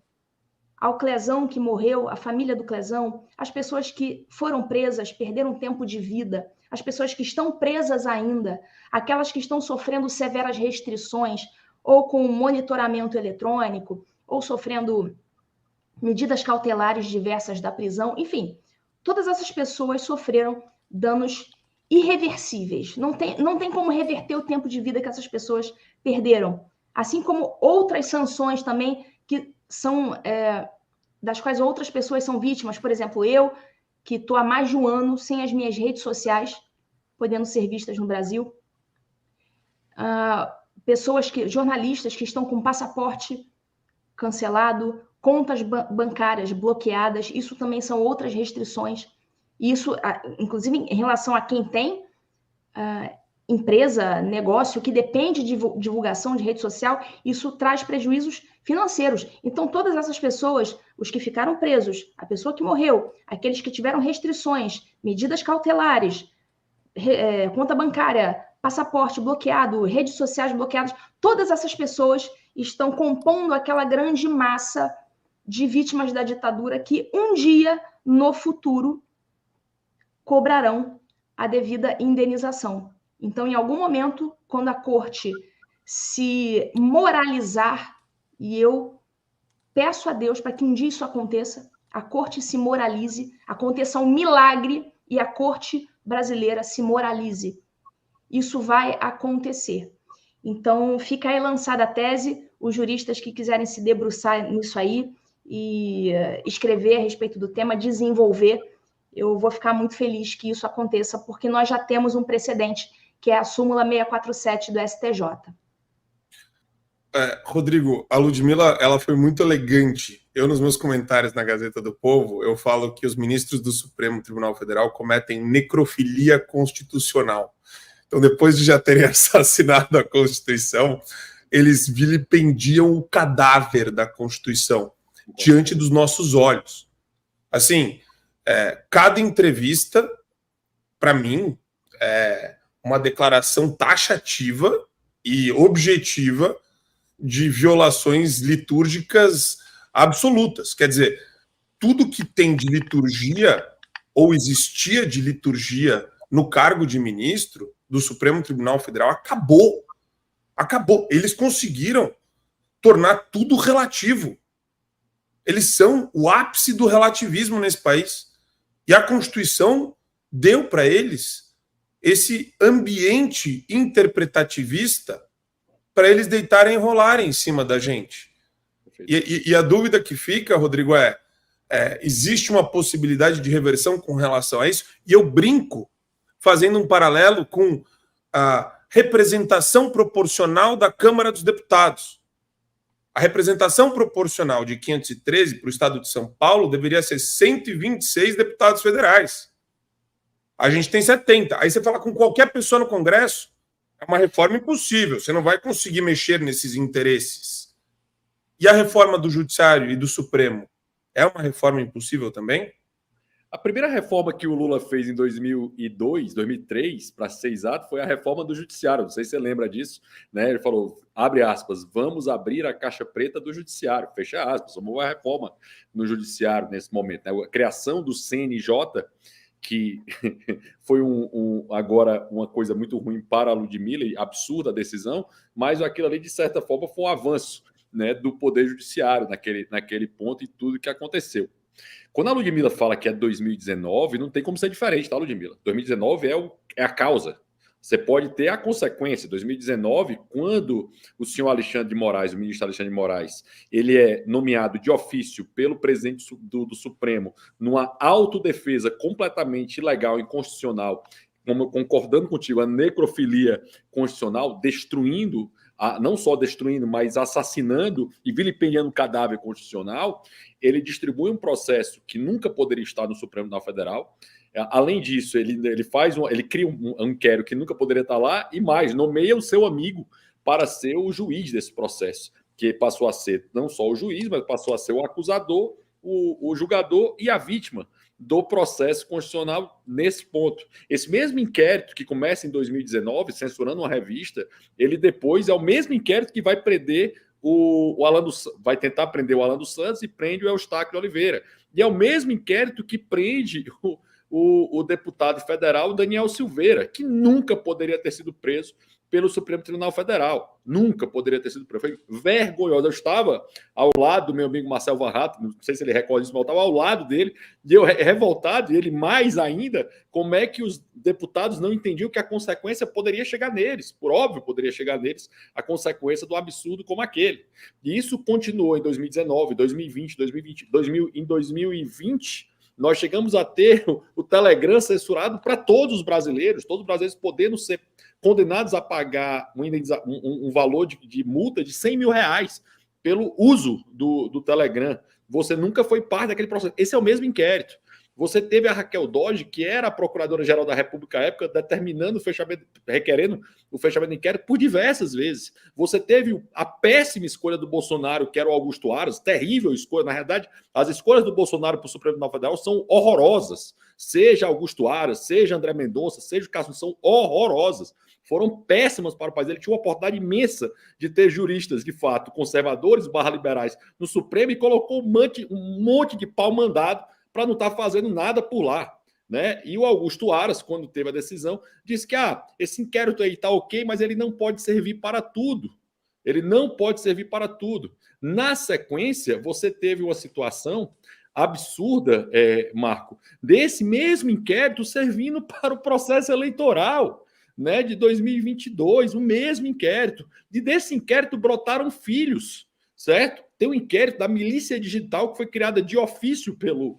ao Clesão que morreu, a família do Clesão, as pessoas que foram presas, perderam tempo de vida, as pessoas que estão presas ainda, aquelas que estão sofrendo severas restrições, ou com monitoramento eletrônico, ou sofrendo medidas cautelares diversas da prisão, enfim, todas essas pessoas sofreram danos irreversíveis. Não tem como reverter o tempo de vida que essas pessoas perderam. Assim como outras sanções também que são das quais outras pessoas são vítimas. Por exemplo, eu, que estou há mais de um ano sem as minhas redes sociais podendo ser vistas no Brasil. Jornalistas que estão com passaporte cancelado, contas bancárias bloqueadas, isso também são outras restrições. Isso, inclusive, em relação a quem tem empresa, negócio, que depende de divulgação de rede social, isso traz prejuízos financeiros. Então, todas essas pessoas, os que ficaram presos, a pessoa que morreu, aqueles que tiveram restrições, medidas cautelares, conta bancária, passaporte bloqueado, redes sociais bloqueadas, todas essas pessoas estão compondo aquela grande massa de vítimas da ditadura que um dia, no futuro, cobrarão a devida indenização. Então, em algum momento, quando a corte se moralizar, e eu peço a Deus para que um dia isso aconteça, a corte se moralize, aconteça um milagre e a corte brasileira se moralize. Isso vai acontecer. Então, fica aí lançada a tese, os juristas que quiserem se debruçar nisso aí e escrever a respeito do tema, desenvolver, eu vou ficar muito feliz que isso aconteça, porque nós já temos um precedente, que é a súmula 647 do STJ. Rodrigo, a Ludmila, ela foi muito elegante. Eu, nos meus comentários na Gazeta do Povo, eu falo que os ministros do Supremo Tribunal Federal cometem necrofilia constitucional. Então, depois de já terem assassinado a Constituição, eles vilipendiam o cadáver da Constituição diante dos nossos olhos. Assim, cada entrevista, para mim, é uma declaração taxativa e objetiva de violações litúrgicas absolutas. Quer dizer, tudo que tem de liturgia ou existia de liturgia no cargo de ministro do Supremo Tribunal Federal acabou. Acabou. Eles conseguiram tornar tudo relativo. Eles são o ápice do relativismo nesse país. E a Constituição deu para eles esse ambiente interpretativista para eles deitarem e rolarem em cima da gente. E a dúvida que fica, Rodrigo, existe uma possibilidade de reversão com relação a isso? E eu brinco fazendo um paralelo com a representação proporcional da Câmara dos Deputados. A representação proporcional de 513 para o estado de São Paulo deveria ser 126 deputados federais. A gente tem 70. Aí você fala com qualquer pessoa no Congresso, é uma reforma impossível, você não vai conseguir mexer nesses interesses. E a reforma do Judiciário e do Supremo é uma reforma impossível também? A primeira reforma que o Lula fez em 2003, para ser exato, foi a reforma do judiciário. Não sei se você lembra disso, né? Ele falou, abre aspas, vamos abrir a caixa preta do judiciário, fecha aspas, uma reforma no judiciário nesse momento, né? A criação do CNJ, que foi agora uma coisa muito ruim para a Ludmilla, absurda a decisão, mas aquilo ali, de certa forma, foi um avanço, né, do Poder Judiciário naquele ponto e tudo que aconteceu. Quando a Ludmilla fala que é 2019, não tem como ser diferente, tá, Ludmilla? 2019 é a causa. Você pode ter a consequência. 2019, quando o senhor Alexandre de Moraes, o ministro Alexandre de Moraes, ele é nomeado de ofício pelo presidente do Supremo numa autodefesa completamente ilegal e inconstitucional, concordando contigo, a necrofilia constitucional, destruindo, não só destruindo, mas assassinando e vilipendiando o cadáver constitucional, ele distribui um processo que nunca poderia estar no Supremo Tribunal Federal. Além disso, ele cria um inquérito que nunca poderia estar lá e mais, nomeia o seu amigo para ser o juiz desse processo, que passou a ser não só o juiz, mas passou a ser o acusador, o julgador e a vítima do processo constitucional nesse ponto. Esse mesmo inquérito que começa em 2019, censurando uma revista, ele depois é o mesmo inquérito que vai prender vai tentar prender o Alan dos Santos e prende o Eustáquio de Oliveira. E é o mesmo inquérito que prende o deputado federal Daniel Silveira, que nunca poderia ter sido preso pelo Supremo Tribunal Federal. Nunca poderia ter sido preso. Foi vergonhoso. Eu estava ao lado do meu amigo Marcel Van Hatten, não sei se ele recorda isso, mas eu estava ao lado dele, e eu revoltado, e ele mais ainda, como é que os deputados não entendiam que a consequência poderia chegar neles. Por óbvio, poderia chegar neles a consequência do absurdo como aquele. E isso continuou em 2019, 2020, em 2020, nós chegamos a ter o Telegram censurado para todos os brasileiros podendo ser condenados a pagar um valor de multa de R$100 mil pelo uso do Telegram. Você nunca foi parte daquele processo. Esse é o mesmo inquérito. Você teve a Raquel Dodge, que era a Procuradora-Geral da República à época, requerendo o fechamento do inquérito por diversas vezes. Você teve a péssima escolha do Bolsonaro, que era o Augusto Aras, terrível escolha. Na realidade, as escolhas do Bolsonaro para o Supremo Tribunal Federal são horrorosas. Seja Augusto Aras, seja André Mendonça, seja o Cássio, são horrorosas. Foram péssimas para o país. Ele tinha uma oportunidade imensa de ter juristas, de fato, conservadores / liberais no Supremo e colocou um monte de pau mandado para não estar fazendo nada por lá, né? E o Augusto Aras, quando teve a decisão, disse que esse inquérito aí está ok, mas ele não pode servir para tudo. Ele não pode servir para tudo. Na sequência, você teve uma situação absurda, Marco, desse mesmo inquérito servindo para o processo eleitoral, né, de 2022, o mesmo inquérito. E desse inquérito brotaram filhos, certo? Tem um inquérito da Milícia Digital que foi criada de ofício pelo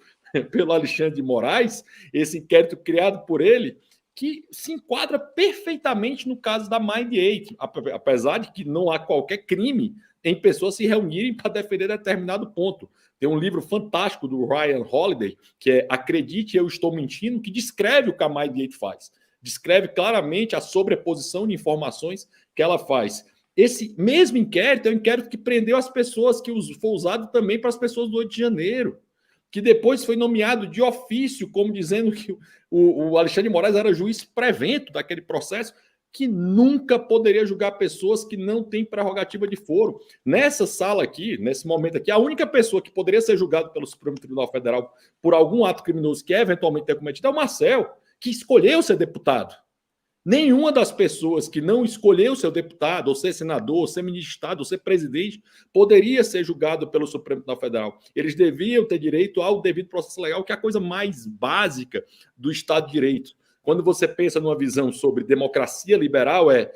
Alexandre de Moraes, esse inquérito criado por ele, que se enquadra perfeitamente no caso da Mind8, apesar de que não há qualquer crime em pessoas se reunirem para defender determinado ponto. Tem um livro fantástico do Ryan Holiday, que é Acredite, Eu Estou Mentindo, que descreve o que a Mind8 faz. Descreve claramente a sobreposição de informações que ela faz. Esse mesmo inquérito é um inquérito que prendeu as pessoas, que foi usado também para as pessoas do 8 de janeiro, que depois foi nomeado de ofício, como dizendo que o Alexandre de Moraes era juiz prevento daquele processo, que nunca poderia julgar pessoas que não têm prerrogativa de foro. Nessa sala aqui, nesse momento aqui, a única pessoa que poderia ser julgada pelo Supremo Tribunal Federal por algum ato criminoso que eventualmente tenha cometido é o Marcel, que escolheu ser deputado. Nenhuma das pessoas que não escolheu ser deputado, ou ser senador, ou ser ministro de Estado, ou ser presidente, poderia ser julgado pelo Supremo Tribunal Federal. Eles deviam ter direito ao devido processo legal, que é a coisa mais básica do Estado de Direito. Quando você pensa numa visão sobre democracia liberal, é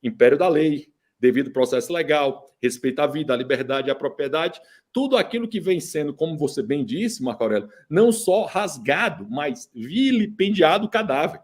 império da lei, devido processo legal, respeito à vida, à liberdade e à propriedade, tudo aquilo que vem sendo, como você bem disse, Marco Aurélio, não só rasgado, mas vilipendiado o cadáver,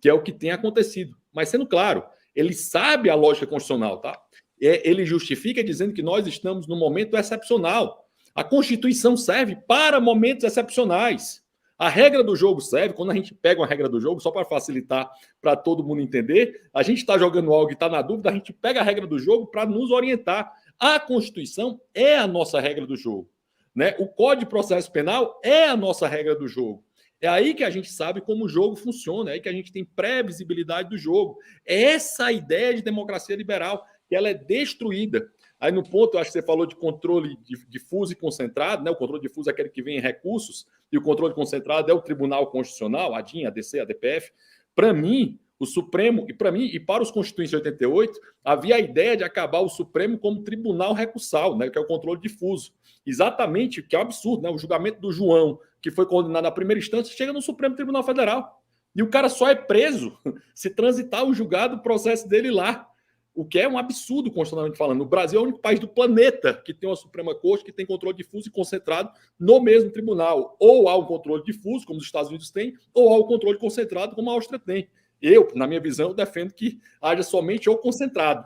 que é o que tem acontecido. Mas, sendo claro, ele sabe a lógica constitucional, tá? Ele justifica dizendo que nós estamos num momento excepcional. A Constituição serve para momentos excepcionais. A regra do jogo serve, quando a gente pega uma regra do jogo, só para facilitar para todo mundo entender, a gente está jogando algo e está na dúvida, a gente pega a regra do jogo para nos orientar. A Constituição é a nossa regra do jogo, né? O Código de Processo Penal é a nossa regra do jogo. É aí que a gente sabe como o jogo funciona, é aí que a gente tem previsibilidade do jogo. É essa a ideia de democracia liberal, que ela é destruída. Aí no ponto, eu acho que você falou de controle difuso e concentrado, né? O controle difuso é aquele que vem em recursos, e o controle concentrado é o Tribunal Constitucional, a DIN, a DC, a DPF. Para mim, o Supremo, e para mim, e para os constituintes de 88, havia a ideia de acabar o Supremo como tribunal recursal, né? Que é o controle difuso. Exatamente, que é um absurdo, né? O julgamento do João, que foi condenado na primeira instância, chega no Supremo Tribunal Federal. E o cara só é preso se transitar o julgado, o processo dele lá. O que é um absurdo, constitucionalmente falando. O Brasil é o único país do planeta que tem uma Suprema Corte que tem controle difuso e concentrado no mesmo tribunal. Ou há um controle difuso, como os Estados Unidos têm, ou há um controle concentrado, como a Áustria tem. Eu, na minha visão, defendo que haja somente o concentrado,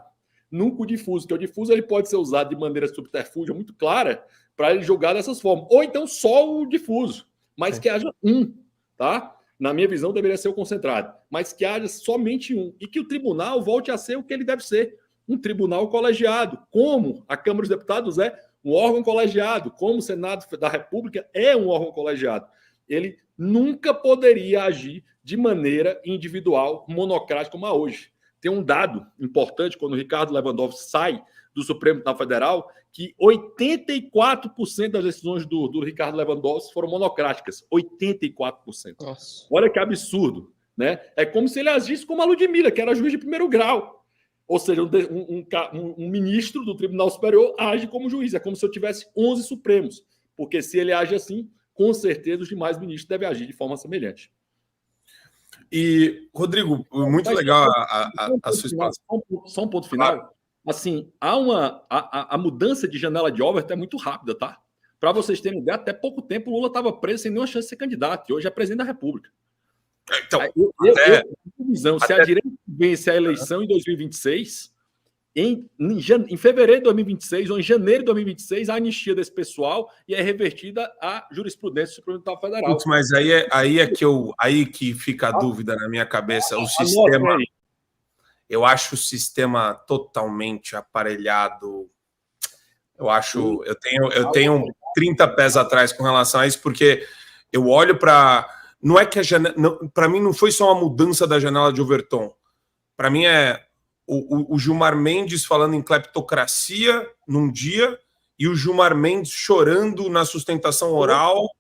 nunca o difuso, porque o difuso ele pode ser usado de maneira subterfúgia muito clara para ele jogar dessas formas. Ou então só o difuso, mas que haja um, tá? Na minha visão, deveria ser o concentrado, mas que haja somente um. E que o tribunal volte a ser o que ele deve ser, um tribunal colegiado, como a Câmara dos Deputados é um órgão colegiado, como o Senado da República é um órgão colegiado. Ele nunca poderia agir de maneira individual, monocrática, como há hoje. Tem um dado importante, quando o Ricardo Lewandowski sai do Supremo Tribunal Federal, que 84% das decisões do Ricardo Lewandowski foram monocráticas. 84%. Nossa. Olha que absurdo, né? É como se ele agisse como a Ludmilla, que era juiz de primeiro grau. Ou seja, um ministro do Tribunal Superior age como juiz. É como se eu tivesse 11 Supremos. Porque se ele age assim, com certeza os demais ministros devem agir de forma semelhante. E, Rodrigo, muito legal a sua explicação. Só um ponto final. Claro. Assim, a mudança de janela de Overton é muito rápida, tá? Para vocês terem ideia, até pouco tempo o Lula estava preso sem nenhuma chance de ser candidato, e hoje é presidente da República. Então, se a direita vence a eleição em 2026, em fevereiro de 2026 ou em janeiro de 2026, a anistia desse pessoal e é revertida à jurisprudência do Supremo Tribunal Federal. Putz, mas aí que fica a dúvida na minha cabeça. O sistema... Eu acho o sistema totalmente aparelhado. Eu tenho 30 pés atrás com relação a isso, porque eu olho para... Não é que a janela... Para mim, não foi só uma mudança da janela de Overton. Para mim, é o Gilmar Mendes falando em cleptocracia num dia e o Gilmar Mendes chorando na sustentação oral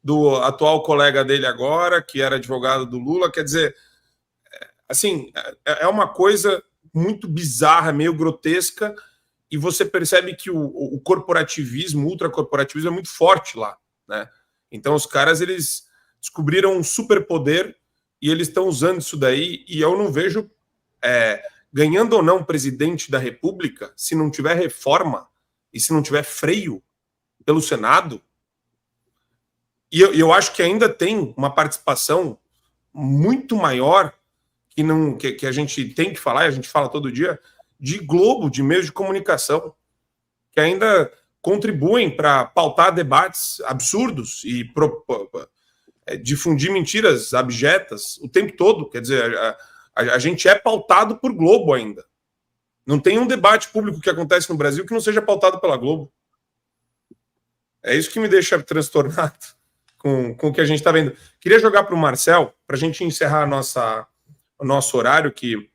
do atual colega dele agora, que era advogado do Lula. Quer dizer... Assim, é uma coisa muito bizarra, meio grotesca, e você percebe que o corporativismo, o ultracorporativismo é muito forte lá, né? Então os caras, eles descobriram um superpoder e eles estão usando isso daí, e eu não vejo ganhando ou não presidente da República se não tiver reforma e se não tiver freio pelo Senado. E eu acho que ainda tem uma participação muito maior que a gente tem que falar, e a gente fala todo dia, de Globo, de meios de comunicação, que ainda contribuem para pautar debates absurdos e difundir mentiras abjetas o tempo todo. Quer dizer, a gente é pautado por Globo ainda. Não tem um debate público que acontece no Brasil que não seja pautado pela Globo. É isso que me deixa transtornado com o que a gente está vendo. Queria jogar para o Marcel, para a gente encerrar o nosso horário, que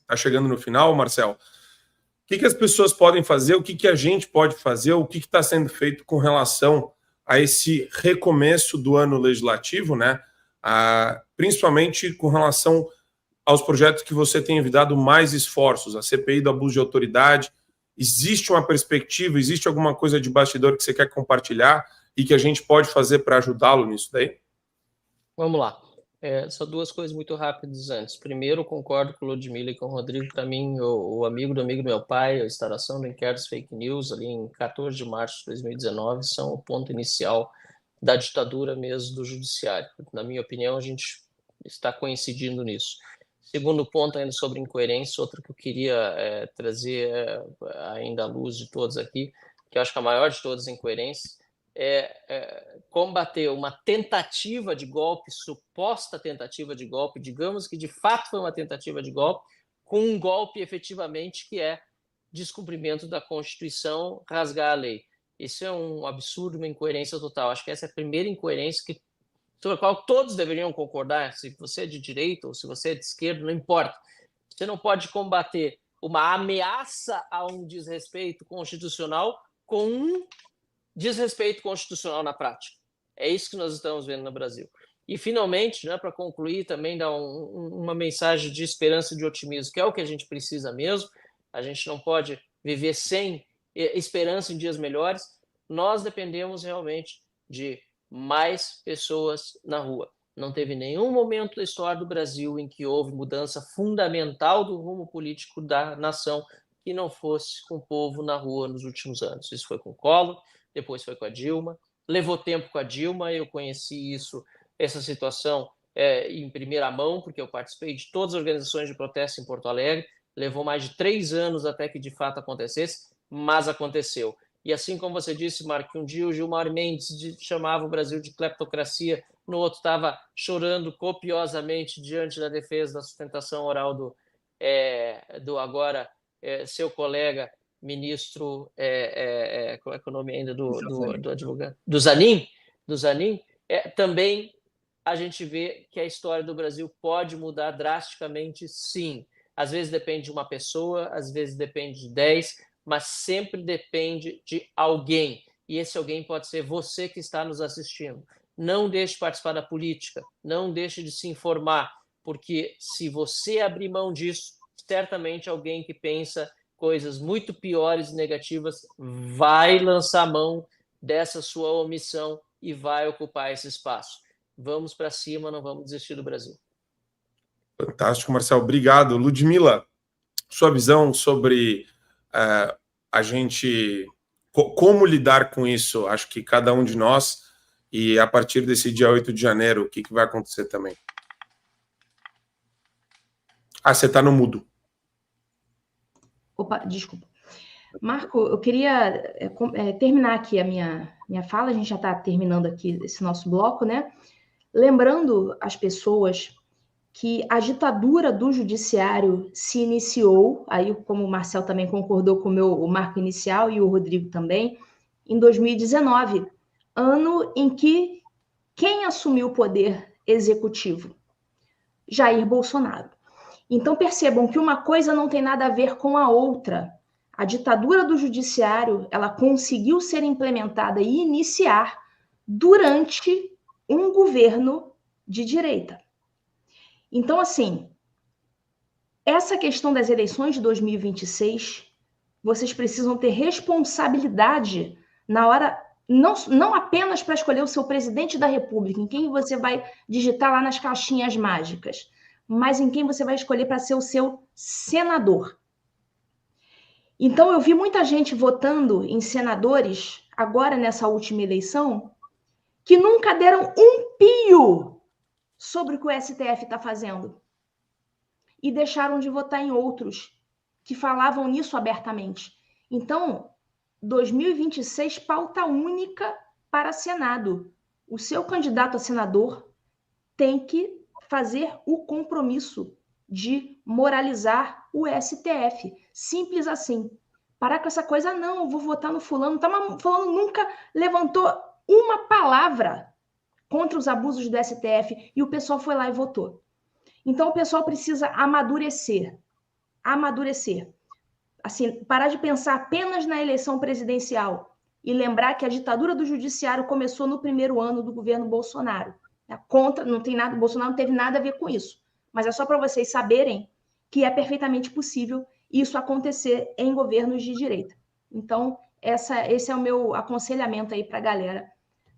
está chegando no final, Marcel. O que as pessoas podem fazer, o que a gente pode fazer, o que está sendo feito com relação a esse recomeço do ano legislativo, né? Principalmente com relação aos projetos que você tem evitado mais esforços, a CPI do abuso de autoridade. Existe uma perspectiva, existe alguma coisa de bastidor que você quer compartilhar e que a gente pode fazer para ajudá-lo nisso daí? Vamos lá. Só duas coisas muito rápidas antes. Primeiro, concordo com o Ludmilla e com o Rodrigo. Para mim, o amigo do meu pai, a instalação do inquérito fake news, ali em 14 de março de 2019, são o ponto inicial da ditadura mesmo do judiciário. Na minha opinião, a gente está coincidindo nisso. Segundo ponto, ainda sobre incoerência, outro que eu queria trazer ainda à luz de todos aqui, que eu acho que a maior de todas as incoerências, combater uma tentativa de golpe, suposta tentativa de golpe, digamos que de fato foi uma tentativa de golpe, com um golpe efetivamente que é descumprimento da Constituição, rasgar a lei. Isso é um absurdo, uma incoerência total. Acho que essa é a primeira incoerência que sobre a qual todos deveriam concordar, se você é de direita ou se você é de esquerda, não importa. Você não pode combater uma ameaça a um desrespeito constitucional com um desrespeito constitucional na prática. É isso que nós estamos vendo no Brasil. E, finalmente, né, para concluir, também dar uma mensagem de esperança e de otimismo, que é o que a gente precisa mesmo. A gente não pode viver sem esperança em dias melhores. Nós dependemos realmente de mais pessoas na rua. Não teve nenhum momento da história do Brasil em que houve mudança fundamental do rumo político da nação que não fosse com o povo na rua nos últimos anos. Isso foi com o Collor, depois foi com a Dilma. Levou tempo com a Dilma, eu conheci essa situação em primeira mão, porque eu participei de todas as organizações de protesto em Porto Alegre. Levou mais de 3 anos até que de fato acontecesse, mas aconteceu. E assim como você disse, Marco, que um dia o Gilmar Mendes chamava o Brasil de cleptocracia, no outro estava chorando copiosamente diante da defesa da sustentação oral do agora seu colega ministro, qual é o nome ainda do advogado? Do Zanin. Também a gente vê que a história do Brasil pode mudar drasticamente, sim. Às vezes depende de uma pessoa, às vezes depende de 10, mas sempre depende de alguém. E esse alguém pode ser você que está nos assistindo. Não deixe de participar da política, não deixe de se informar, porque se você abrir mão disso, certamente alguém que pensa coisas muito piores e negativas vai lançar mão dessa sua omissão e vai ocupar esse espaço. Vamos para cima, não vamos desistir do Brasil. Fantástico, Marcel. Obrigado. Ludmila, sua visão sobre a gente... Como lidar com isso? Acho que cada um de nós, e a partir desse dia 8 de janeiro, o que vai acontecer também? Você está no mudo. Opa, desculpa. Marco, eu queria terminar aqui a minha fala, a gente já está terminando aqui esse nosso bloco, né? Lembrando as pessoas que a ditadura do judiciário se iniciou, aí como o Marcel também concordou com o marco inicial e o Rodrigo também, em 2019, ano em que quem assumiu o poder executivo? Jair Bolsonaro. Então percebam que uma coisa não tem nada a ver com a outra. A ditadura do judiciário, ela conseguiu ser implementada e iniciar durante um governo de direita. Então, assim, essa questão das eleições de 2026, vocês precisam ter responsabilidade na hora, não apenas para escolher o seu presidente da República, em quem você vai digitar lá nas caixinhas mágicas, mas em quem você vai escolher para ser o seu senador. Então, eu vi muita gente votando em senadores, agora nessa última eleição, que nunca deram um pio sobre o que o STF está fazendo. E deixaram de votar em outros que falavam nisso abertamente. Então, 2026, pauta única para Senado. O seu candidato a senador tem que fazer o compromisso de moralizar o STF. Simples assim. Parar com essa coisa, não, eu vou votar no fulano. Fulano nunca levantou uma palavra contra os abusos do STF e o pessoal foi lá e votou. Então, o pessoal precisa amadurecer. Amadurecer. Assim, parar de pensar apenas na eleição presidencial e lembrar que a ditadura do judiciário começou no primeiro ano do governo Bolsonaro. Não tem nada, Bolsonaro não teve nada a ver com isso. Mas é só para vocês saberem que é perfeitamente possível isso acontecer em governos de direita. Então, esse é o meu aconselhamento aí para a galera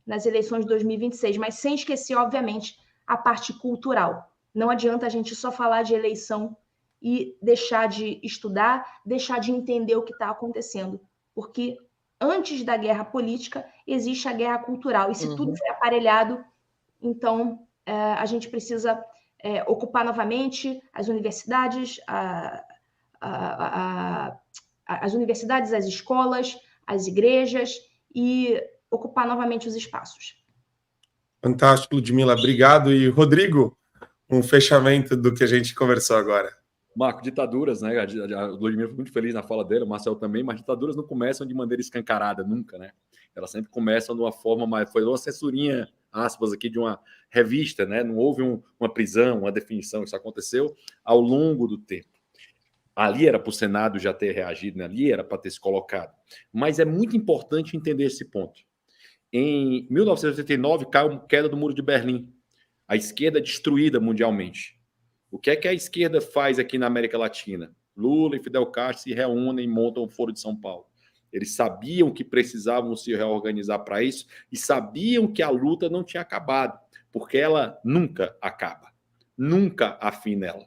nas eleições de 2026, mas sem esquecer, obviamente, a parte cultural. Não adianta a gente só falar de eleição e deixar de estudar, deixar de entender o que está acontecendo. Porque antes da guerra política, existe a guerra cultural. E se tudo for aparelhado, então a gente precisa ocupar novamente as universidades, as universidades, as escolas, as igrejas e ocupar novamente os espaços. Fantástico, Ludmila. Obrigado. E, Rodrigo, um fechamento do que a gente conversou agora. Marco, ditaduras, né? A Ludmila foi muito feliz na fala dela, o Marcel também, mas ditaduras não começam de maneira escancarada, nunca, né? Elas sempre começam de uma forma mais... Foi uma censurinha aspas aqui, de uma revista, né? Não houve uma prisão, uma definição, isso aconteceu ao longo do tempo. Ali era para o Senado já ter reagido, né? Ali era para ter se colocado. Mas é muito importante entender esse ponto. Em 1989, caiu a queda do Muro de Berlim. A esquerda é destruída mundialmente. O que é que a esquerda faz aqui na América Latina? Lula e Fidel Castro se reúnem e montam o Foro de São Paulo. Eles sabiam que precisavam se reorganizar para isso e sabiam que a luta não tinha acabado, porque ela nunca acaba. Nunca há fim nela.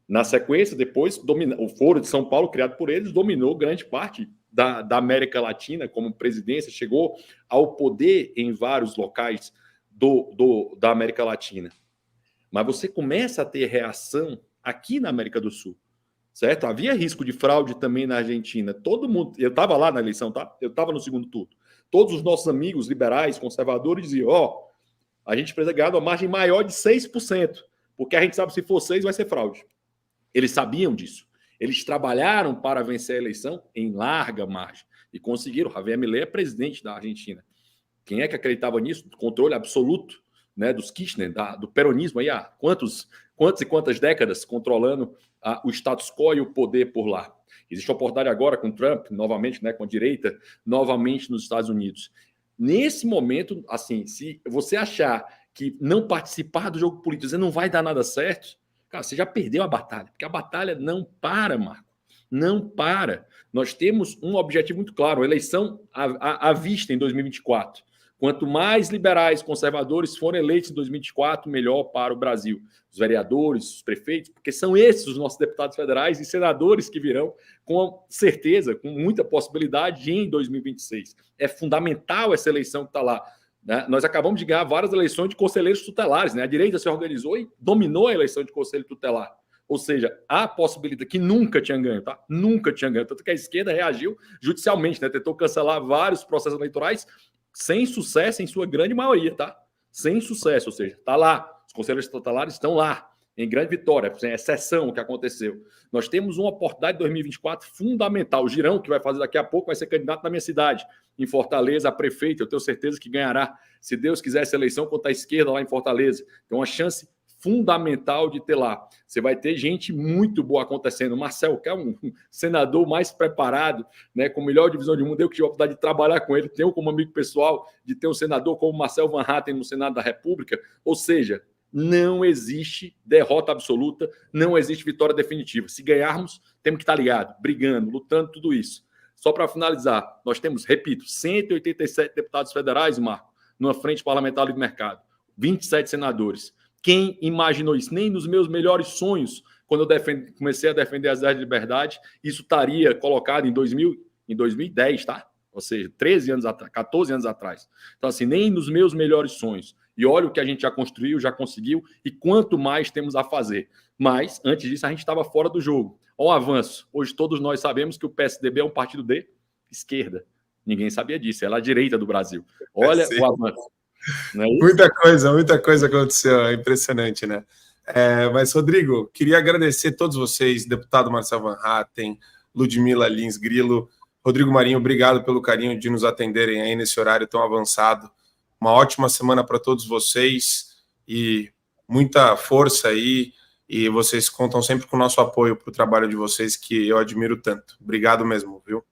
Na sequência, depois, o Foro de São Paulo, criado por eles, dominou grande parte da América Latina como presidência, chegou ao poder em vários locais da América Latina. Mas você começa a ter reação aqui na América do Sul, certo? Havia risco de fraude também na Argentina. Todo mundo, eu estava lá na eleição, tá? Eu estava no segundo turno. Todos os nossos amigos liberais, conservadores diziam, a gente precisa ganhar uma margem maior de 6%, porque a gente sabe que se for 6% vai ser fraude. Eles sabiam disso. Eles trabalharam para vencer a eleição em larga margem e conseguiram. Javier Milei é presidente da Argentina. Quem é que acreditava nisso? Controle absoluto, né, dos Kirchner, do peronismo aí há quantas décadas controlando o status quo e o poder por lá. Existe a oportunidade agora com Trump, novamente, né, com a direita, novamente nos Estados Unidos. Nesse momento, assim, se você achar que não participar do jogo político você não vai dar nada certo, cara, você já perdeu a batalha, porque a batalha não para, Marco. Não para. Nós temos um objetivo muito claro, a eleição à vista em 2024. Quanto mais liberais, conservadores forem eleitos em 2024, melhor para o Brasil. Os vereadores, os prefeitos, porque são esses os nossos deputados federais e senadores que virão com certeza, com muita possibilidade em 2026. É fundamental essa eleição que está lá. Né? Nós acabamos de ganhar várias eleições de conselheiros tutelares. Né? A direita se organizou e dominou a eleição de conselho tutelar. Ou seja, há possibilidade que nunca tinha ganho, tá? Nunca tinha ganho. Tanto que a esquerda reagiu judicialmente, né? Tentou cancelar vários processos eleitorais sem sucesso em sua grande maioria, tá? Sem sucesso, ou seja, tá lá. Os conselheiros tutelares estão lá, em grande vitória, sem exceção o que aconteceu. Nós temos uma oportunidade de 2024 fundamental. O Girão, que vai fazer daqui a pouco, vai ser candidato na minha cidade, em Fortaleza, a prefeito. Eu tenho certeza que ganhará, se Deus quiser, essa eleição contra a esquerda lá em Fortaleza. Tem uma chance fundamental de ter lá. Você vai ter gente muito boa acontecendo. O Marcel, que é um senador mais preparado, né, com melhor divisão de mundo, eu que tive a oportunidade de trabalhar com ele, tenho como amigo pessoal de ter um senador como Marcel Van Hatten no Senado da República. Ou seja, não existe derrota absoluta, não existe vitória definitiva. Se ganharmos, temos que estar ligados, brigando, lutando, tudo isso. Só para finalizar, nós temos, repito, 187 deputados federais, Marco, numa frente parlamentar livre mercado, 27 senadores. Quem imaginou isso? Nem nos meus melhores sonhos, quando eu comecei a defender as ideias de liberdade, isso estaria colocado em 2010, tá? Ou seja, 13 anos atrás, 14 anos atrás. Então, assim, nem nos meus melhores sonhos. E olha o que a gente já construiu, já conseguiu, e quanto mais temos a fazer. Mas, antes disso, a gente estava fora do jogo. Olha o avanço. Hoje todos nós sabemos que o PSDB é um partido de esquerda. Ninguém sabia disso, ela é a direita do Brasil. Olha o avanço. Não é isso? Muita coisa aconteceu, é impressionante, né? Mas, Rodrigo, queria agradecer a todos vocês, deputado Marcel Van Hatten, Ludmila Lins Grilo, Rodrigo Marinho, obrigado pelo carinho de nos atenderem aí nesse horário tão avançado. Uma ótima semana para todos vocês e muita força aí, e vocês contam sempre com o nosso apoio para o trabalho de vocês, que eu admiro tanto. Obrigado mesmo, viu?